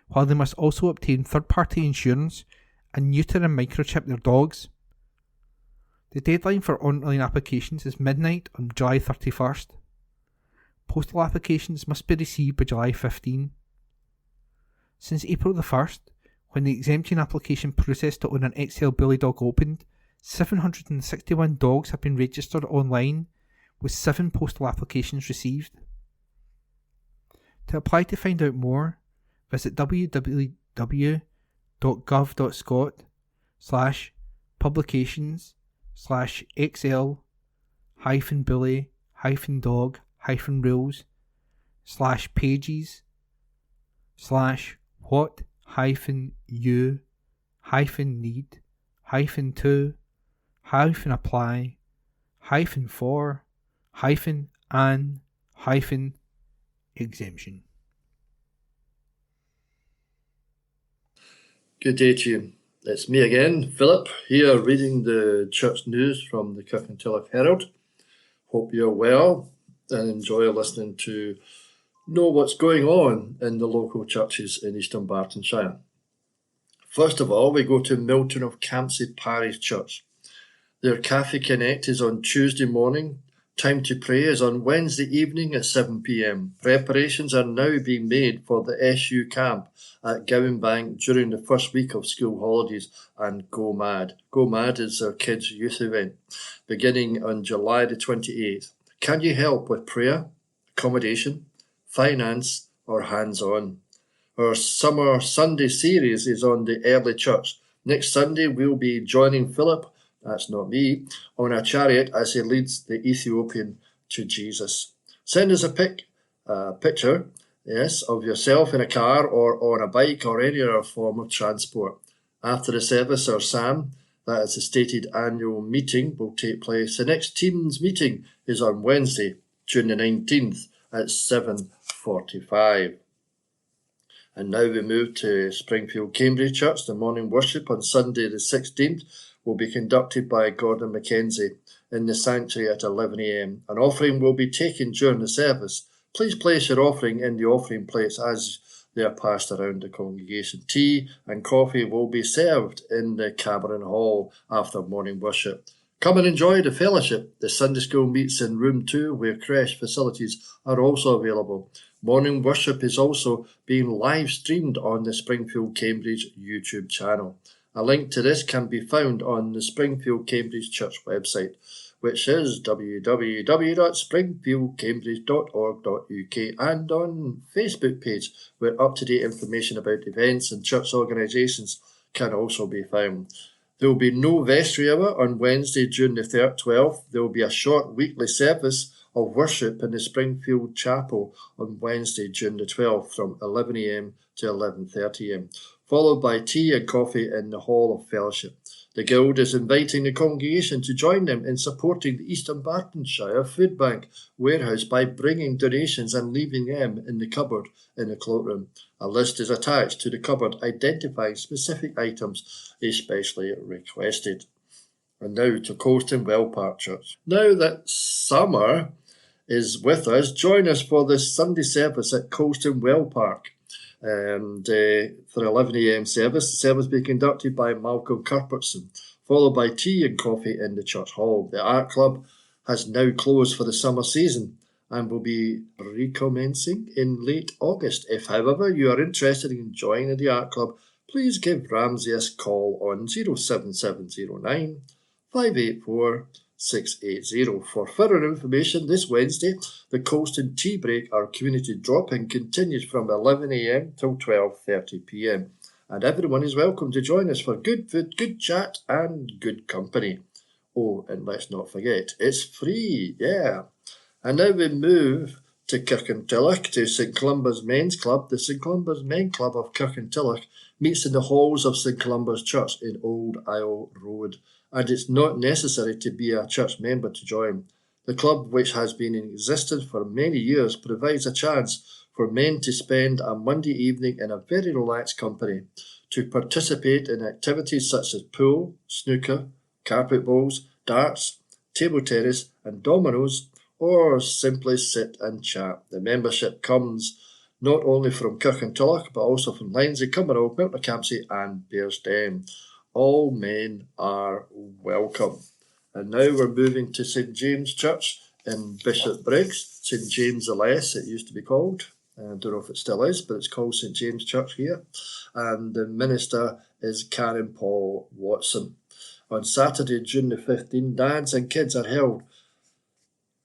while they must also obtain third-party insurance and neuter and microchip their dogs. The deadline for online applications is midnight on July 31st. Postal applications must be received by July 15. Since April the 1st, when the exemption application process to own an XL Bully dog opened, 761 dogs have been registered online, with 7 postal applications received. To apply to find out more, visit www.gov.scot/publications/pages/what-you-need-to-apply-for-exemption. Good day to you. It's me again, Philip, here reading the church news from the Kirkintilloch Herald. Hope you're well and enjoy listening to know what's going on in the local churches in Eastern Bartonshire. First of all, we go to Milton of Campsie Parish Church. Their Cafe Connect is on Tuesday morning. Time to pray is on Wednesday evening at 7 p.m. Preparations are now being made for the SU camp at Gowanbank during the first week of school holidays and Go Mad. Go Mad is their kids' youth event beginning on July the 28th. Can you help with prayer, accommodation, finance or hands-on? Our Summer Sunday series is on the early church. Next Sunday we'll be joining Philip, that's not me, on a chariot as he leads the Ethiopian to Jesus. Send us a picture yes, of yourself in a car or on a bike or any other form of transport. After the service, our SAM, that is the stated annual meeting, will take place. The next Teams meeting is on Wednesday, June the 19th at 7:45. And now we move to Springfield Cambridge Church. The morning worship on Sunday the 16th will be conducted by Gordon Mackenzie in the sanctuary at 11 a.m. An offering will be taken during the service. Please place your offering in the offering plates as they are passed around the congregation. Tea and coffee will be served in the Cameron Hall after morning worship. Come and enjoy the fellowship. The Sunday school meets in room 2 where creche facilities are also available. Morning worship is also being live streamed on the Springfield Cambridge YouTube channel. A link to this can be found on the Springfield Cambridge Church website, which is www.springfieldcambridge.org.uk, and on Facebook page, where up-to-date information about events and church organisations can also be found. There will be no vestry hour on Wednesday, June the 12th. There will be a short weekly service of worship in the Springfield Chapel on Wednesday, June the 12th from 11 a.m. to 11:30 a.m, followed by tea and coffee in the Hall of Fellowship. The Guild is inviting the congregation to join them in supporting the Eastern Bartonshire Food Bank warehouse by bringing donations and leaving them in the cupboard in the cloakroom. A list is attached to the cupboard identifying specific items especially requested. And now to Coast and Well Park Church. Now that summer is with us, join us for the Sunday service at Coast and Well Park. And for 11 a.m. service, the service will be conducted by Malcolm Cuthbertson, followed by tea and coffee in the church hall. The art club has now closed for the summer season and will be recommencing in late August. If, however, you are interested in joining the art club, please give Ramsey a call on 07709 584 680. For further information, this Wednesday, the Coast and Tea Break, our community drop-in, continues from 11 a.m. till 12:30 p.m. And everyone is welcome to join us for good food, good chat and good company. Oh, and let's not forget, it's free, yeah. And now we move to Kirkintilloch, to St Columba's Men's Club. The St Columba's Men's Club of Kirkintilloch meets in the halls of St Columba's Church in Old Isle Road, and it's not necessary to be a church member to join. The club, which has been in existence for many years, provides a chance for men to spend a Monday evening in a very relaxed company, to participate in activities such as pool, snooker, carpet bowls, darts, table tennis and dominoes, or simply sit and chat. The membership comes not only from Kirkintilloch but also from Lindsay, Cumbernauld, Milton-Campsie and Bearsden. All men are welcome. And now we're moving to St James Church in Bishopbriggs, St James the Less it used to be called. I don't know if it still is, but it's called St James Church here. And the minister is Karen Paul Watson. On Saturday, June the 15th, dads and kids are held.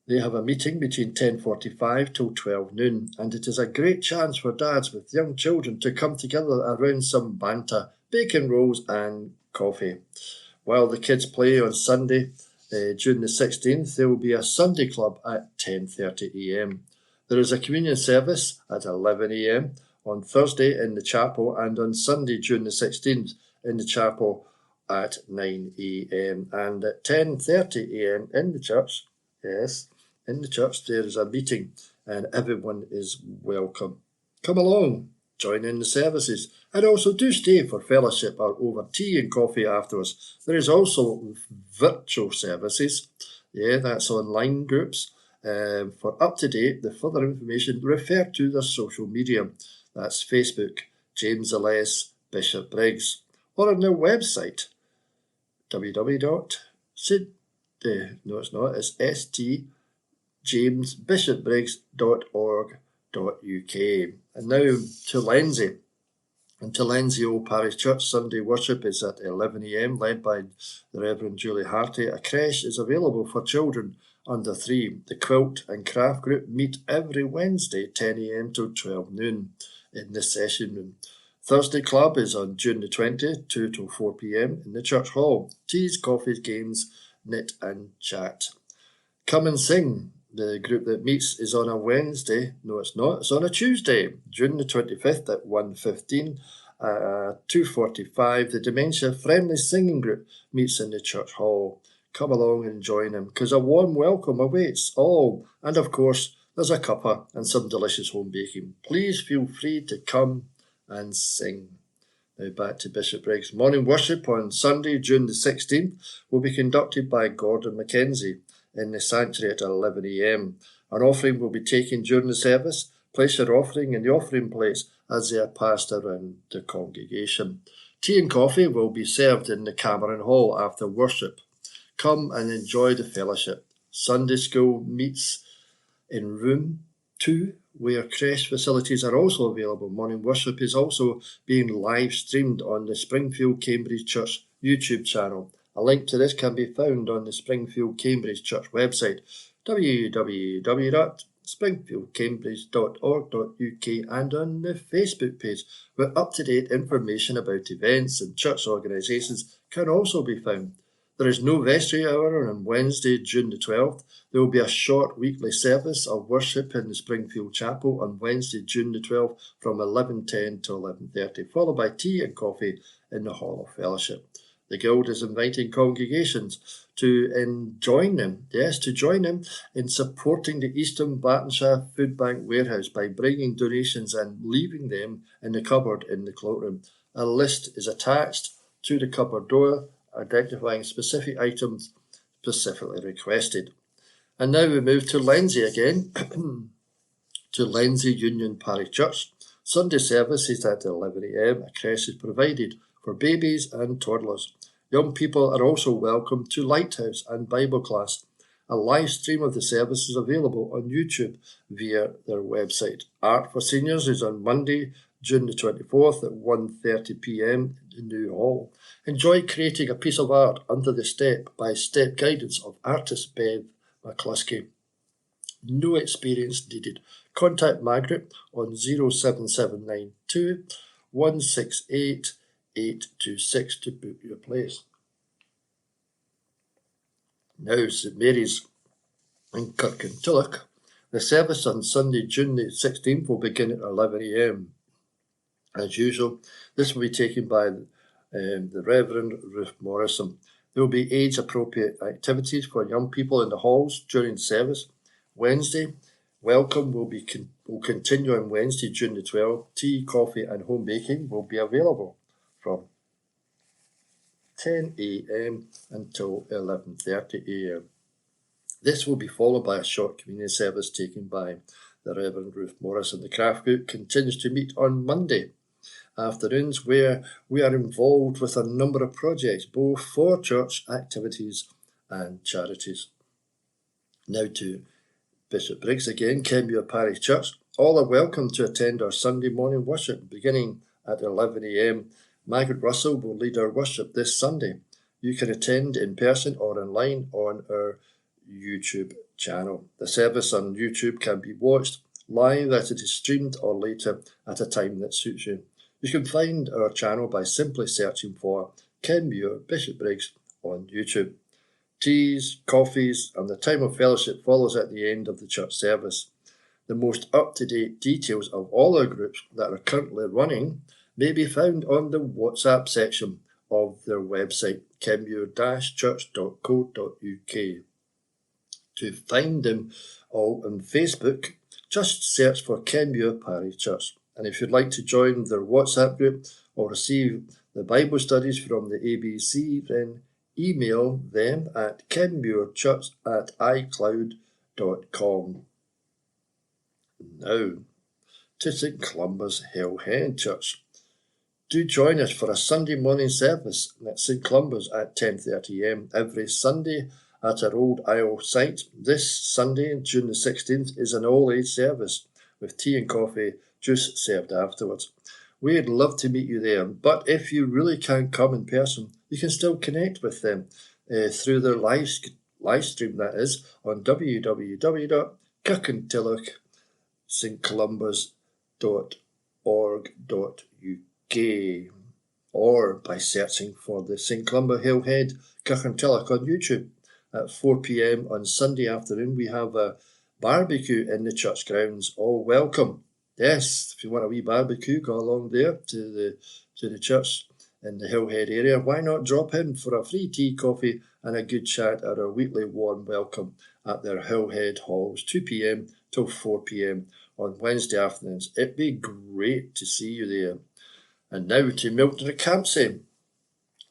They have a meeting between 10:45 till 12 noon, and it is a great chance for dads with young children to come together around some banter, bacon rolls and coffee. While the kids play on Sunday, June the 16th, there will be a Sunday club at 10:30 a.m. There is a communion service at 11 a.m. on Thursday in the chapel, and on Sunday, June the 16th, in the chapel at 9 a.m. And at 10:30 a.m. in the church, yes, in the church there is a meeting and everyone is welcome. Come along, join in the services, and also do stay for fellowship or over tea and coffee afterwards. There is also virtual services, that's online groups. For up-to-date, the further information, refer to their social media. That's Facebook, James the Less, Bishopbriggs, or on their website, stjamesbishopbriggs.org.uk. And now to Lenzie. And to Lenzie Old Parish Church, Sunday worship is at 11 a.m, led by the Reverend Julie Harty. A creche is available for children under 3. The quilt and craft group meet every Wednesday, 10 a.m. till 12 noon in the session room. Thursday club is on June the 20th, 2 till 4 p.m. in the church hall. Teas, coffees, games, knit and chat. Come and sing. The group that meets is on a Wednesday. No, it's not. It's on a Tuesday, June the 25th at 1:15. 2:45, the Dementia Friendly Singing Group meets in the church hall. Come along and join them, because a warm welcome awaits all. And of course, there's a cuppa and some delicious home baking. Please feel free to come and sing. Now back to Bishopbriggs. Morning worship on Sunday, June the 16th, will be conducted by Gordon Mackenzie in the sanctuary at 11 a.m. An offering will be taken during the service. Place your offering in the offering place as they are passed around the congregation. Tea and coffee will be served in the Cameron Hall after worship. Come and enjoy the fellowship. Sunday school meets in room 2, where creche facilities are also available. Morning worship is also being live streamed on the Springfield Cambridge Church YouTube channel. A link to this can be found on the Springfield Cambridge Church website, www.springfieldcambridge.org.uk, and on the Facebook page, where up-to-date information about events and church organisations can also be found. There is no vestry hour on Wednesday, June the 12th. There will be a short weekly service of worship in the Springfield Chapel on Wednesday, June the 12th from 11:10 to 11:30, followed by tea and coffee in the Hall of Fellowship. The Guild is inviting congregations to join them in supporting the Eastern Bartonshire Food Bank warehouse by bringing donations and leaving them in the cupboard in the cloakroom. A list is attached to the cupboard door identifying specific items specifically requested. And now we move to Lenzie again, to Lenzie Union Parish Church. Sunday service is at 11 a.m. A creche is provided for babies and toddlers. Young people are also welcome to Lighthouse and Bible class. A live stream of the service is available on YouTube via their website. Art for Seniors is on Monday, June the 24th at 1:30 p.m. in the New Hall. Enjoy creating a piece of art under the step-by-step guidance of artist Bev McCluskey. No experience needed. Contact Margaret on 07792 168 826 to book your place. Now, St Mary's in Kirkintilloch. The service on Sunday, June the 16th will begin at 11 a.m. As usual, this will be taken by the Reverend Ruth Morrison. There will be age-appropriate activities for young people in the halls during service. Wednesday, welcome will continue on Wednesday, June the 12th. Tea, coffee and home baking will be available from 10 a.m. until 11:30 a.m. This will be followed by a short communion service taken by the Reverend Ruth Morrison. The craft group continues to meet on Monday afternoons, where we are involved with a number of projects, both for church activities and charities. Now to Bishopbriggs again, Kenmure Parish Church. All are welcome to attend our Sunday morning worship beginning at 11 a.m. Margaret Russell will lead our worship this Sunday. You can attend in person or online on our YouTube channel. The service on YouTube can be watched live as it is streamed or later at a time that suits you. You can find our channel by simply searching for Kenmure Bishopbriggs on YouTube. Teas, coffees and the time of fellowship follows at the end of the church service. The most up-to-date details of all our groups that are currently running may be found on the WhatsApp section of their website, kenmure-church.co.uk. To find them all on Facebook, just search for Kenmure Parish Church. And if you'd like to join their WhatsApp group or receive the Bible studies from the ABC, then email them at kenmurechurch@icloud.com. Now to St Columba's Hillhead Church. Do join us for a Sunday morning service at St Columba's at 10:30 a.m. every Sunday at our Old Isle site. This Sunday, June the 16th, is an all-age service with tea and coffee juice served afterwards. We'd love to meet you there, but if you really can't come in person, you can still connect with them through their live stream, that is, on www.kirkintilloch.org.uk or by searching for the St Columba Hillhead Kirkintilloch on YouTube. At 4 p.m. on Sunday afternoon, we have a barbecue in the church grounds. All welcome. Yes, if you want a wee barbecue, go along there to the church in the Hillhead area. Why not drop in for a free tea, coffee and a good chat at our weekly warm welcome at their Hillhead halls, 2 p.m. till 4 p.m. on Wednesday afternoons. It'd be great to see you there. And now to Milton-Campsie,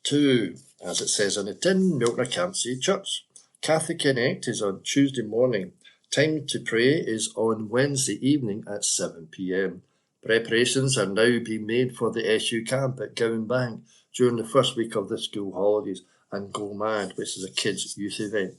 to, as it says on the tin, Milton-Campsie Church. Catholic Connect is on Tuesday morning. Time to pray is on Wednesday evening at 7 p.m. Preparations are now being made for the SU camp at Gowan Bank during the first week of the school holidays and Go Mad, which is a kids' youth event.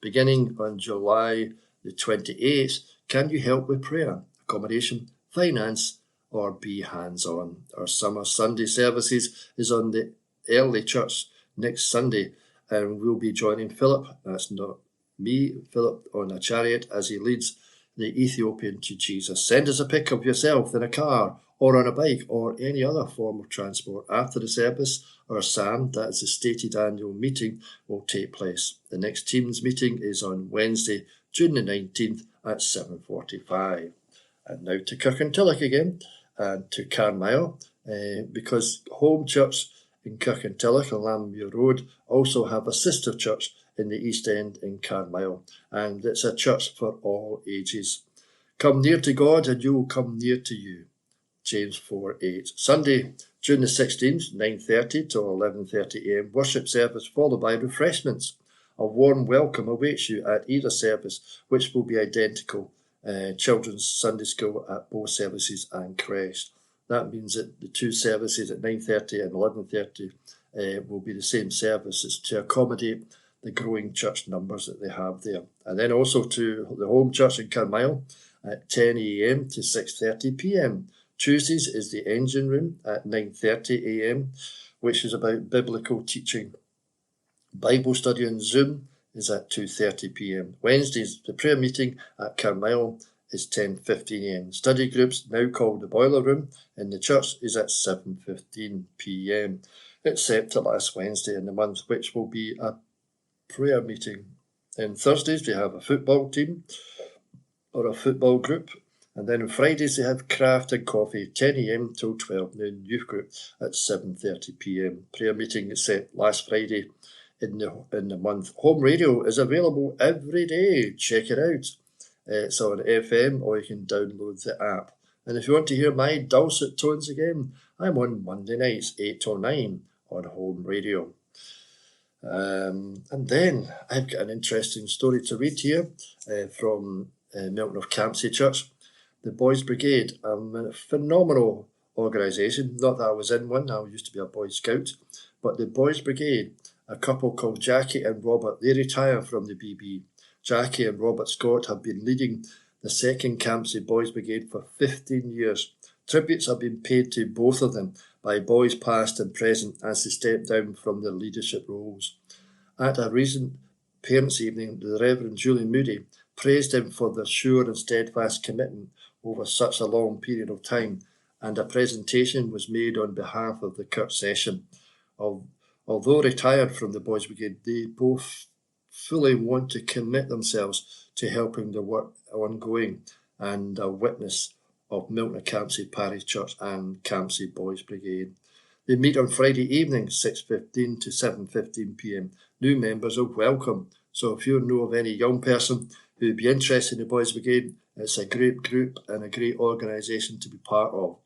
Beginning on July the 28th, can you help with prayer, accommodation, finance, or be hands-on? Our summer Sunday services is on the early church next Sunday, and we'll be joining Philip, that's not me, Philip, on a chariot as he leads the Ethiopian to Jesus. Send us a pic of yourself in a car or on a bike or any other form of transport. After the service, our SAM, that is the stated annual meeting, will take place. The next Teams meeting is on Wednesday, June the 19th at 7:45. And now to Kirkintilloch again and to Carmyle, because Home Church in Kirkintilloch on Lambmuir Road also have a sister church in the East End in Carmyle, and it's a church for all ages. Come near to God and you will come near to you. James 4:8. Sunday, June the 16th, 9:30 to 11:30 a.m. worship service followed by refreshments. A warm welcome awaits you at either service, which will be identical. Children's Sunday school at both services and creche. That means that the two services at 9:30 and 11:30 will be the same services to accommodate the growing church numbers that they have there. And then also to the Home Church in Carmyle at 10 a.m. to 6:30 p.m. Tuesdays is the engine room at 9:30 a.m., which is about biblical teaching. Bible study on Zoom is at 2:30 p.m. Wednesdays, the prayer meeting at Carmyle is 10:15 a.m. Study groups, now called the Boiler Room, in the church is at 7:15 p.m. except the last Wednesday in the month, which will be a prayer meeting. On Thursdays, we have a football team or a football group. And then on Fridays, they have craft and coffee, 10 a.m. till 12 noon. Youth group at 7:30 p.m. Prayer meeting is set last Friday in the month. Home radio is available every day. Check it out. It's on FM, or you can download the app. And if you want to hear my dulcet tones again, I'm on Monday nights, 8 till 9 on Home Radio. And then I've got an interesting story to read here from Milton of Campsie Church. The Boys Brigade, a phenomenal organisation. Not that I was in one, I used to be a Boy Scout. But the Boys Brigade, a couple called Jackie and Robert, they retire from the BB. Jackie and Robert Scott have been leading the 2nd Campsie Boys Brigade for 15 years. Tributes have been paid to both of them by boys past and present as they step down from their leadership roles. At a recent parents' evening, the Reverend Julie Moody praised him for their sure and steadfast commitment over such a long period of time, and a presentation was made on behalf of the Kirk session. Although retired from the Boys Brigade, they both fully want to commit themselves to helping the work ongoing and a witness of Milton Campsie Parish Church and Campsie Boys Brigade. They meet on Friday evening, 6:15 to 7:15 p.m. New members are welcome. So if you know of any young person who would be interested in the Boys Brigade, it's a great group and a great organisation to be part of.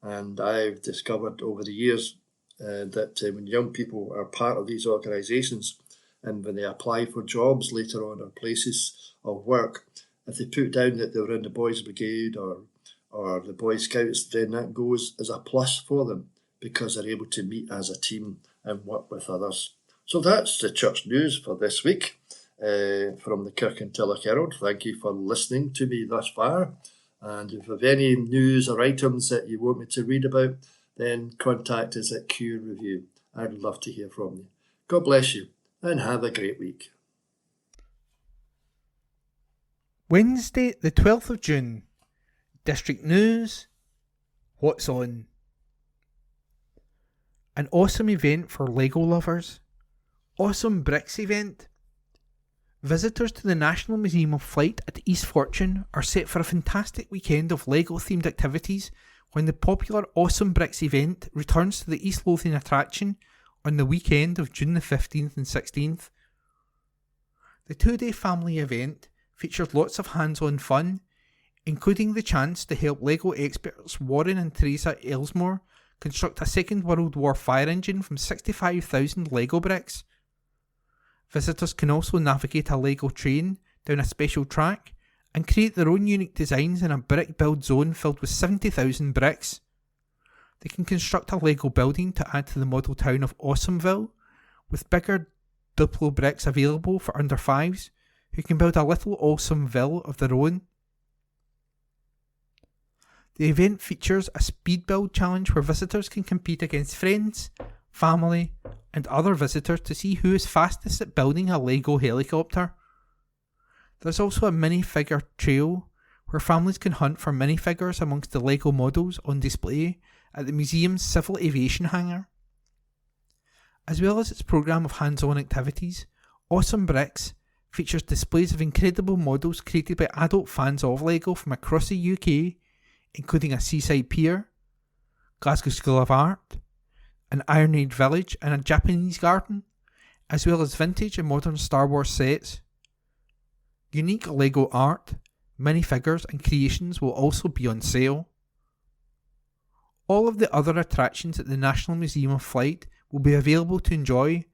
And I've discovered over the years that when young people are part of these organisations and when they apply for jobs later on or places of work, if they put down that they were in the Boys Brigade or the Boy Scouts, then that goes as a plus for them because they're able to meet as a team and work with others. So that's the church news for this week from the Kirkintilloch Herald. Thank you for listening to me thus far. And if you have any news or items that you want me to read about, then contact us at Q Review. I'd love to hear from you. God bless you and have a great week. Wednesday, the 12th of June. District News. What's on? An awesome event for Lego lovers. Awesome bricks event. Visitors to the National Museum of Flight at East Fortune are set for a fantastic weekend of LEGO-themed activities when the popular Awesome Bricks event returns to the East Lothian attraction on the weekend of June the 15th and 16th. The 2-day family event features lots of hands-on fun, including the chance to help LEGO experts Warren and Teresa Elsmore construct a Second World War fire engine from 65,000 LEGO bricks. Visitors can also navigate a LEGO train down a special track and create their own unique designs in a brick build zone filled with 70,000 bricks. They can construct a LEGO building to add to the model town of Awesomeville, with bigger Duplo bricks available for under 5s who can build a little Awesomeville of their own. The event features a speed build challenge where visitors can compete against friends, family, and other visitors to see who is fastest at building a LEGO helicopter. There's also a minifigure trail where families can hunt for minifigures amongst the LEGO models on display at the museum's civil aviation hangar. As well as its programme of hands-on activities, Awesome Bricks features displays of incredible models created by adult fans of LEGO from across the UK, including a seaside pier, Glasgow School of Art, an Iron Age village and a Japanese garden, as well as vintage and modern Star Wars sets. Unique LEGO art, minifigures and creations will also be on sale. All of the other attractions at the National Museum of Flight will be available to enjoy,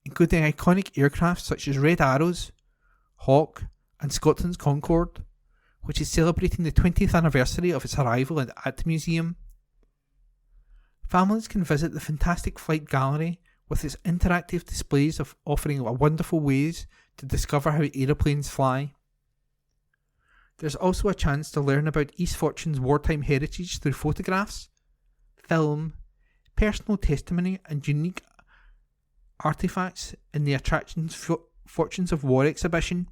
including iconic aircraft such as Red Arrows, Hawk and Scotland's Concorde, which is celebrating the 20th anniversary of its arrival at the museum. Families can visit the fantastic flight gallery with its interactive displays of offering wonderful ways to discover how aeroplanes fly. There's also a chance to learn about East Fortune's wartime heritage through photographs, film, personal testimony and unique artefacts in the attraction's Fortunes of War exhibition.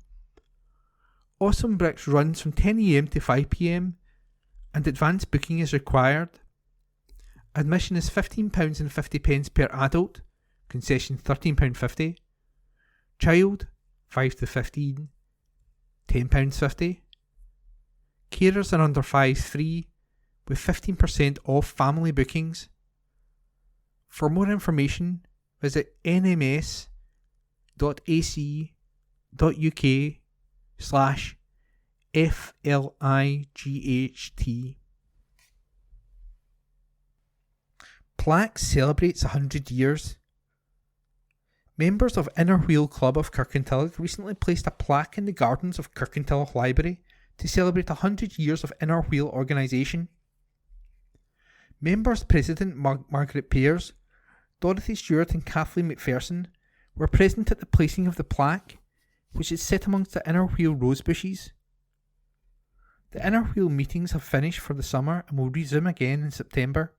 Awesome Bricks runs from 10 AM to 5 PM and advance booking is required. Admission is £15.50 per adult, concession £13.50, child 5 to 15, £10.50. Carers and under 5s free, with 15% off family bookings. For more information, visit nms.ac.uk/FLIGHT. Plaque celebrates 100 years. Members of Inner Wheel Club of Kirkintilloch recently placed a plaque in the gardens of Kirkintilloch Library to celebrate 100 years of Inner Wheel organisation. Members President Margaret Pears, Dorothy Stewart and Kathleen McPherson were present at the placing of the plaque, which is set amongst the Inner Wheel rose bushes. The Inner Wheel meetings have finished for the summer and will resume again in September.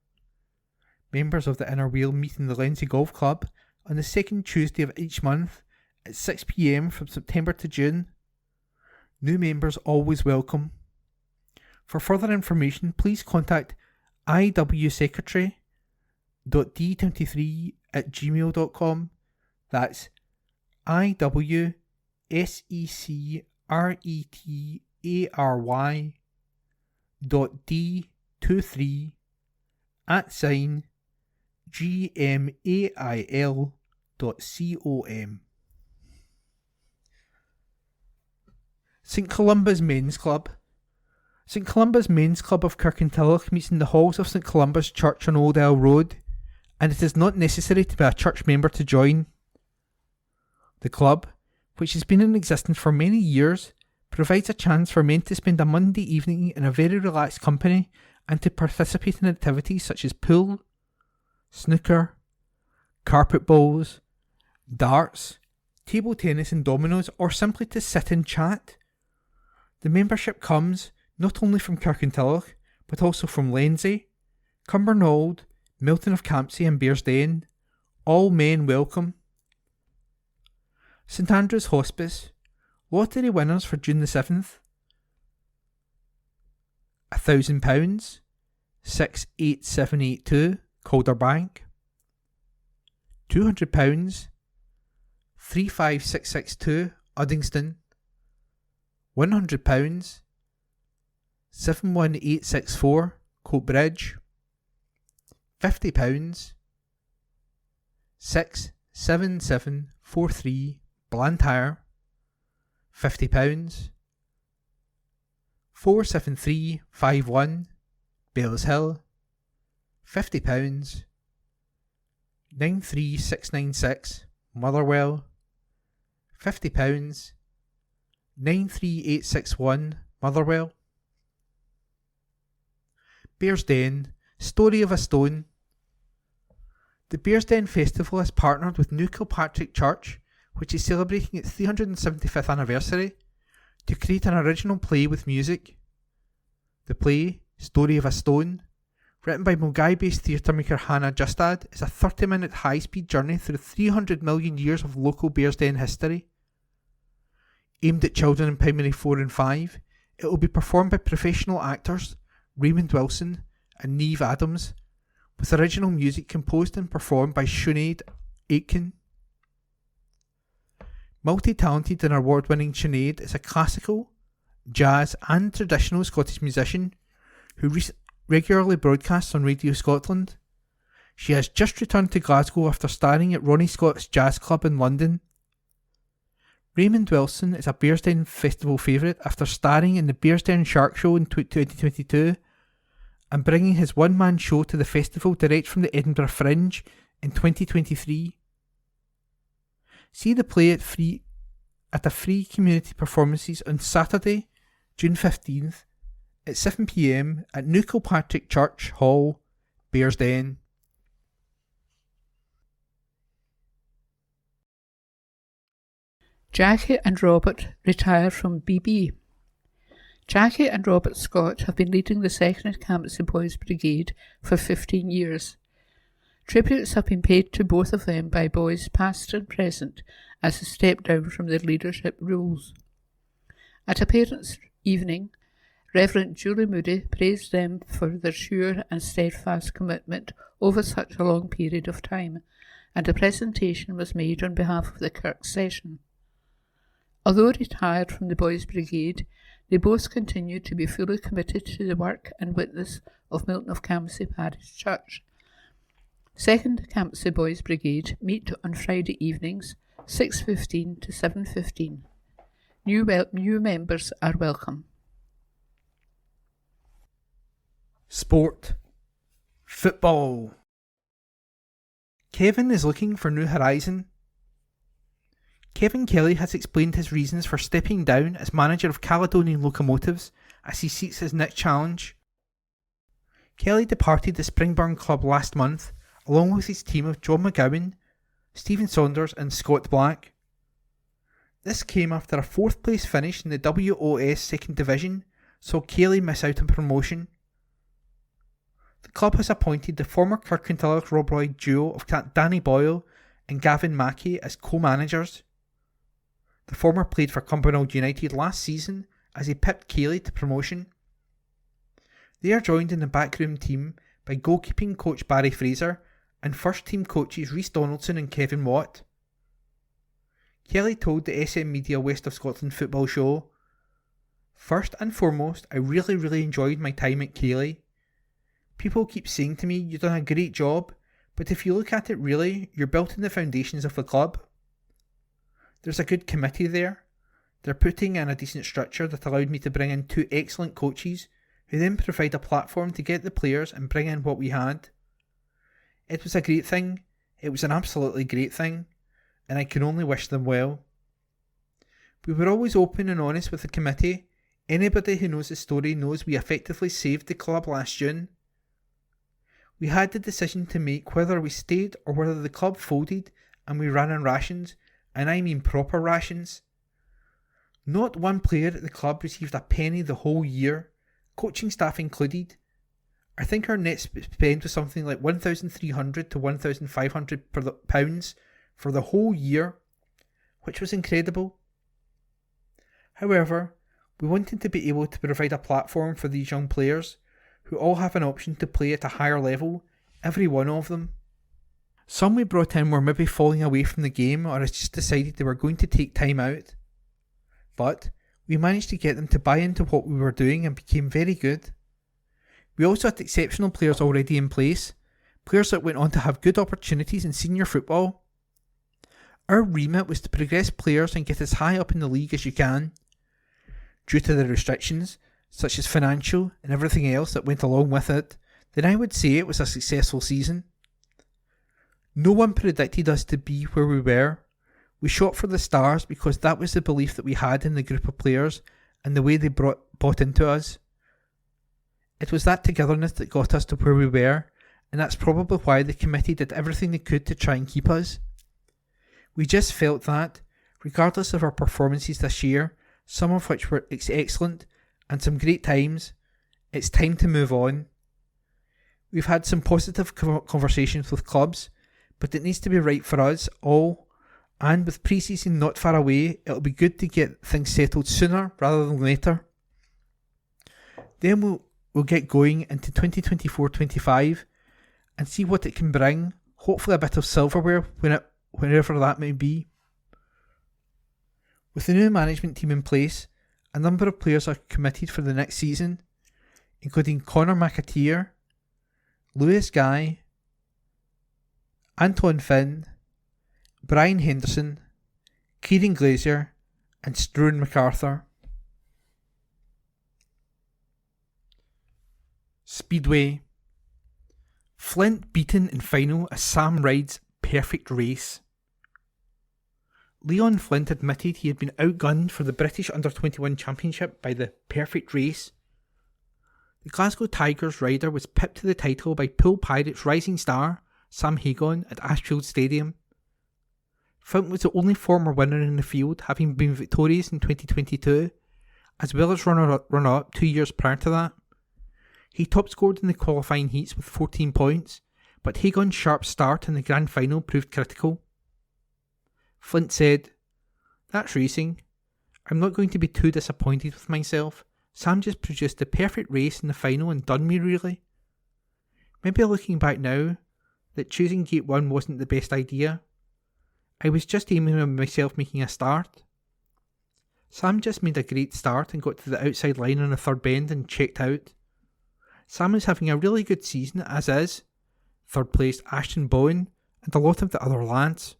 Members of the Inner Wheel meet in the Lenzie Golf Club on the second Tuesday of each month at 6 PM from September to June. New members always welcome. For further information, please contact iwsecretary.d23@gmail.com. That's iwsecretary.d23@gmail.com. St Columba's Men's Club. St Columba's Men's Club of Kirkintilloch meets in the halls of St Columba's Church on Old Isle Road, and it is not necessary to be a church member to join. The club, which has been in existence for many years, provides a chance for men to spend a Monday evening in a very relaxed company and to participate in activities such as pool, snooker, carpet bowls, darts, table tennis and dominoes, or simply to sit and chat. The membership comes not only from Kirkintilloch, but also from Lenzie, Cumbernauld, Milton of Campsie and Bearsden. All men welcome. St Andrew's Hospice. Lottery winners for June the 7th. £1,000, 68782, Calder Bank. £200, 35662, Uddingston, £100, 71864 Coatbridge, £50, 67743 Blantyre, £50, 47351 Bales Hill, £50, 93696 Motherwell, £50, 93861 Motherwell. Bearsden, Story of a Stone. The Bearsden Festival has partnered with New Kilpatrick Church, which is celebrating its 375th anniversary, to create an original play with music. The play, Story of a Stone, written by Mulgai-based theatre maker Hannah Justad, is a 30-minute high-speed journey through 300 million years of local Bearsden history. Aimed at children in primary 4 and 5, it will be performed by professional actors Raymond Wilson and Neve Adams, with original music composed and performed by Sinead Aitken. Multi-talented and award-winning Sinead is a classical, jazz and traditional Scottish musician who regularly broadcasts on Radio Scotland. She has just returned to Glasgow after starring at Ronnie Scott's Jazz Club in London. Raymond Wilson is a Bearsden Festival favourite after starring in the Bearsden Shark Show in 2022 and bringing his one-man show to the festival direct from the Edinburgh Fringe in 2023. See the play at a free community performances on Saturday, June 15th at 7 p.m. at New Kilpatrick Church Hall, Bearsden. Jackie and Robert retire from BB. Jackie and Robert Scott have been leading the 2nd Campsie Boys Brigade for 15 years. Tributes have been paid to both of them by boys past and present as a step down from their leadership roles. At a parents' evening, Reverend Julie Moody praised them for their sure and steadfast commitment over such a long period of time, and a presentation was made on behalf of the Kirk session. Although retired from the Boys Brigade, they both continue to be fully committed to the work and witness of Milton of Campsie Parish Church. 2nd Campsie Boys Brigade meet on Friday evenings, 6:15 to 7:15. New members are welcome. Sport. Football. Kevin is looking for new horizon. Kevin Kelly has explained his reasons for stepping down as manager of Caledonian Locomotives as he seeks his next challenge. Kelly departed the Springburn club last month, along with his team of John McGowan, Stephen Saunders and Scott Black. This came after a 4th place finish in the WOS 2nd Division saw Kelly miss out on promotion. The club has appointed the former Kirkintilloch Rob Roy duo of Danny Boyle and Gavin Mackey as co-managers. The former played for Cumbernauld United last season as he pipped Kelly to promotion. They are joined in the backroom team by goalkeeping coach Barry Fraser and first team coaches Rhys Donaldson and Kevin Watt. Kelly told the SM Media West of Scotland football show, "First and foremost, I really enjoyed my time at Kelly. People keep saying to me, you've done a great job, but if you look at it really, you're building the foundations of the club. There's a good committee there. They're putting in a decent structure that allowed me to bring in 2 excellent coaches who then provide a platform to get the players and bring in what we had. It was a great thing. It was an absolutely great thing, and I can only wish them well. We were always open and honest with the committee. Anybody who knows the story knows we effectively saved the club last June. We had the decision to make whether we stayed or whether the club folded and we ran on rations, and I mean proper rations. Not one player at the club received a penny the whole year, coaching staff included. I think our net spend was something like £1,300 to £1,500 for the whole year, which was incredible. However, we wanted to be able to provide a platform for these young players, who all have an option to play at a higher level, every one of them. Some we brought in were maybe falling away from the game or had just decided they were going to take time out. but we managed to get them to buy into what we were doing and became very good. We also had exceptional players already in place, players that went on to have good opportunities in senior football. Our remit was to progress players and get as high up in the league as you can. Due to the restrictions, such as financial and everything else that went along with it, then I would say it was a successful season. No one predicted us to be where we were. We shot for the stars because that was the belief that we had in the group of players and the way they bought into us. It was that togetherness that got us to where we were, and that's probably why the committee did everything they could to try and keep us. We just felt that, regardless of our performances this year, some of which were excellent and some great times, it's time to move on. We've had some positive conversations with clubs, but it needs to be right for us all, and with pre-season not far away, it'll be good to get things settled sooner rather than later. Then we'll get going into 2024-25 and see what it can bring, hopefully a bit of silverware whenever that may be. With the new management team in place, a number of players are committed for the next season, including Conor McAteer, Lewis Guy, Anton Finn, Brian Henderson, Kieran Glazier and Struan MacArthur. Speedway. Flint beaten in final as Sam rides perfect race. Leon Flint admitted he had been outgunned for the British Under-21 Championship by the perfect race. The Glasgow Tigers rider was pipped to the title by Poole Pirates rising star Sam Hagon at Ashfield Stadium. Flint was the only former winner in the field, having been victorious in 2022, as well as runner-up 2 years prior to that. He top scored in the qualifying heats with 14 points, but Hagon's sharp start in the grand final proved critical. Flint said, "That's racing. I'm not going to be too disappointed with myself. Sam just produced the perfect race in the final and done me really. Maybe looking back now, that choosing gate 1 wasn't the best idea. I was just aiming at myself making a start. Sam just made a great start and got to the outside line on the third bend and checked out. Sam is having a really good season as is, third placed Ashton Bowen and a lot of the other lads.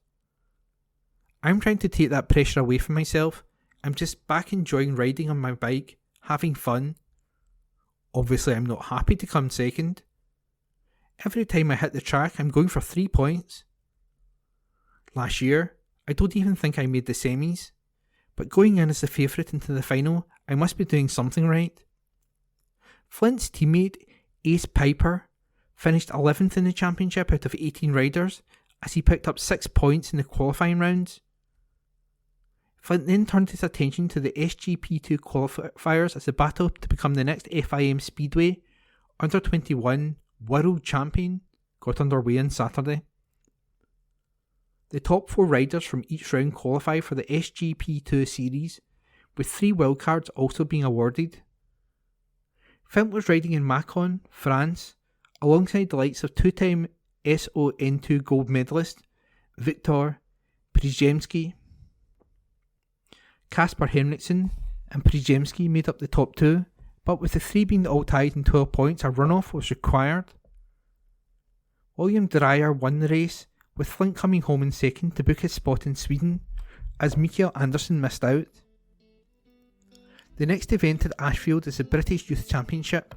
I'm trying to take that pressure away from myself. I'm just back enjoying riding on my bike, having fun. Obviously I'm not happy to come second. Every time I hit the track I'm going for 3 points. Last year, I don't even think I made the semis, but going in as the favourite into the final, I must be doing something right." Flint's teammate, Ace Piper, finished 11th in the championship out of 18 riders, as he picked up 6 points in the qualifying rounds. Flint then turned his attention to the SGP2 qualifiers as the battle to become the next FIM Speedway Under-21 World Champion got underway on Saturday. The top 4 riders from each round qualify for the SGP2 series, with 3 wildcards also being awarded. Flint was riding in Macon, France, alongside the likes of 2-time SON2 gold medalist Viktor Przemski. Kasper Henriksen and Przemski made up the top 2, but with the 3 being all tied in 12 points, a runoff was required. William Dreyer won the race, with Flint coming home in second to book his spot in Sweden, as Mikael Andersson missed out. The next event at Ashfield is the British Youth Championship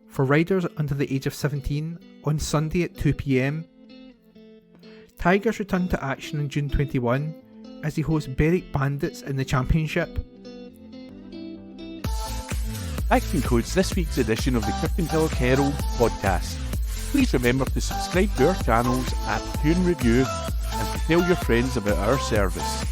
for riders under the age of 17 on Sunday at 2 p.m. Tigers return to action on June 21 as they host Berwick Bandits in the championship. That concludes this week's edition of the Kirkintilloch Herald podcast. Please remember to subscribe to our channels at Tune Review and to tell your friends about our service.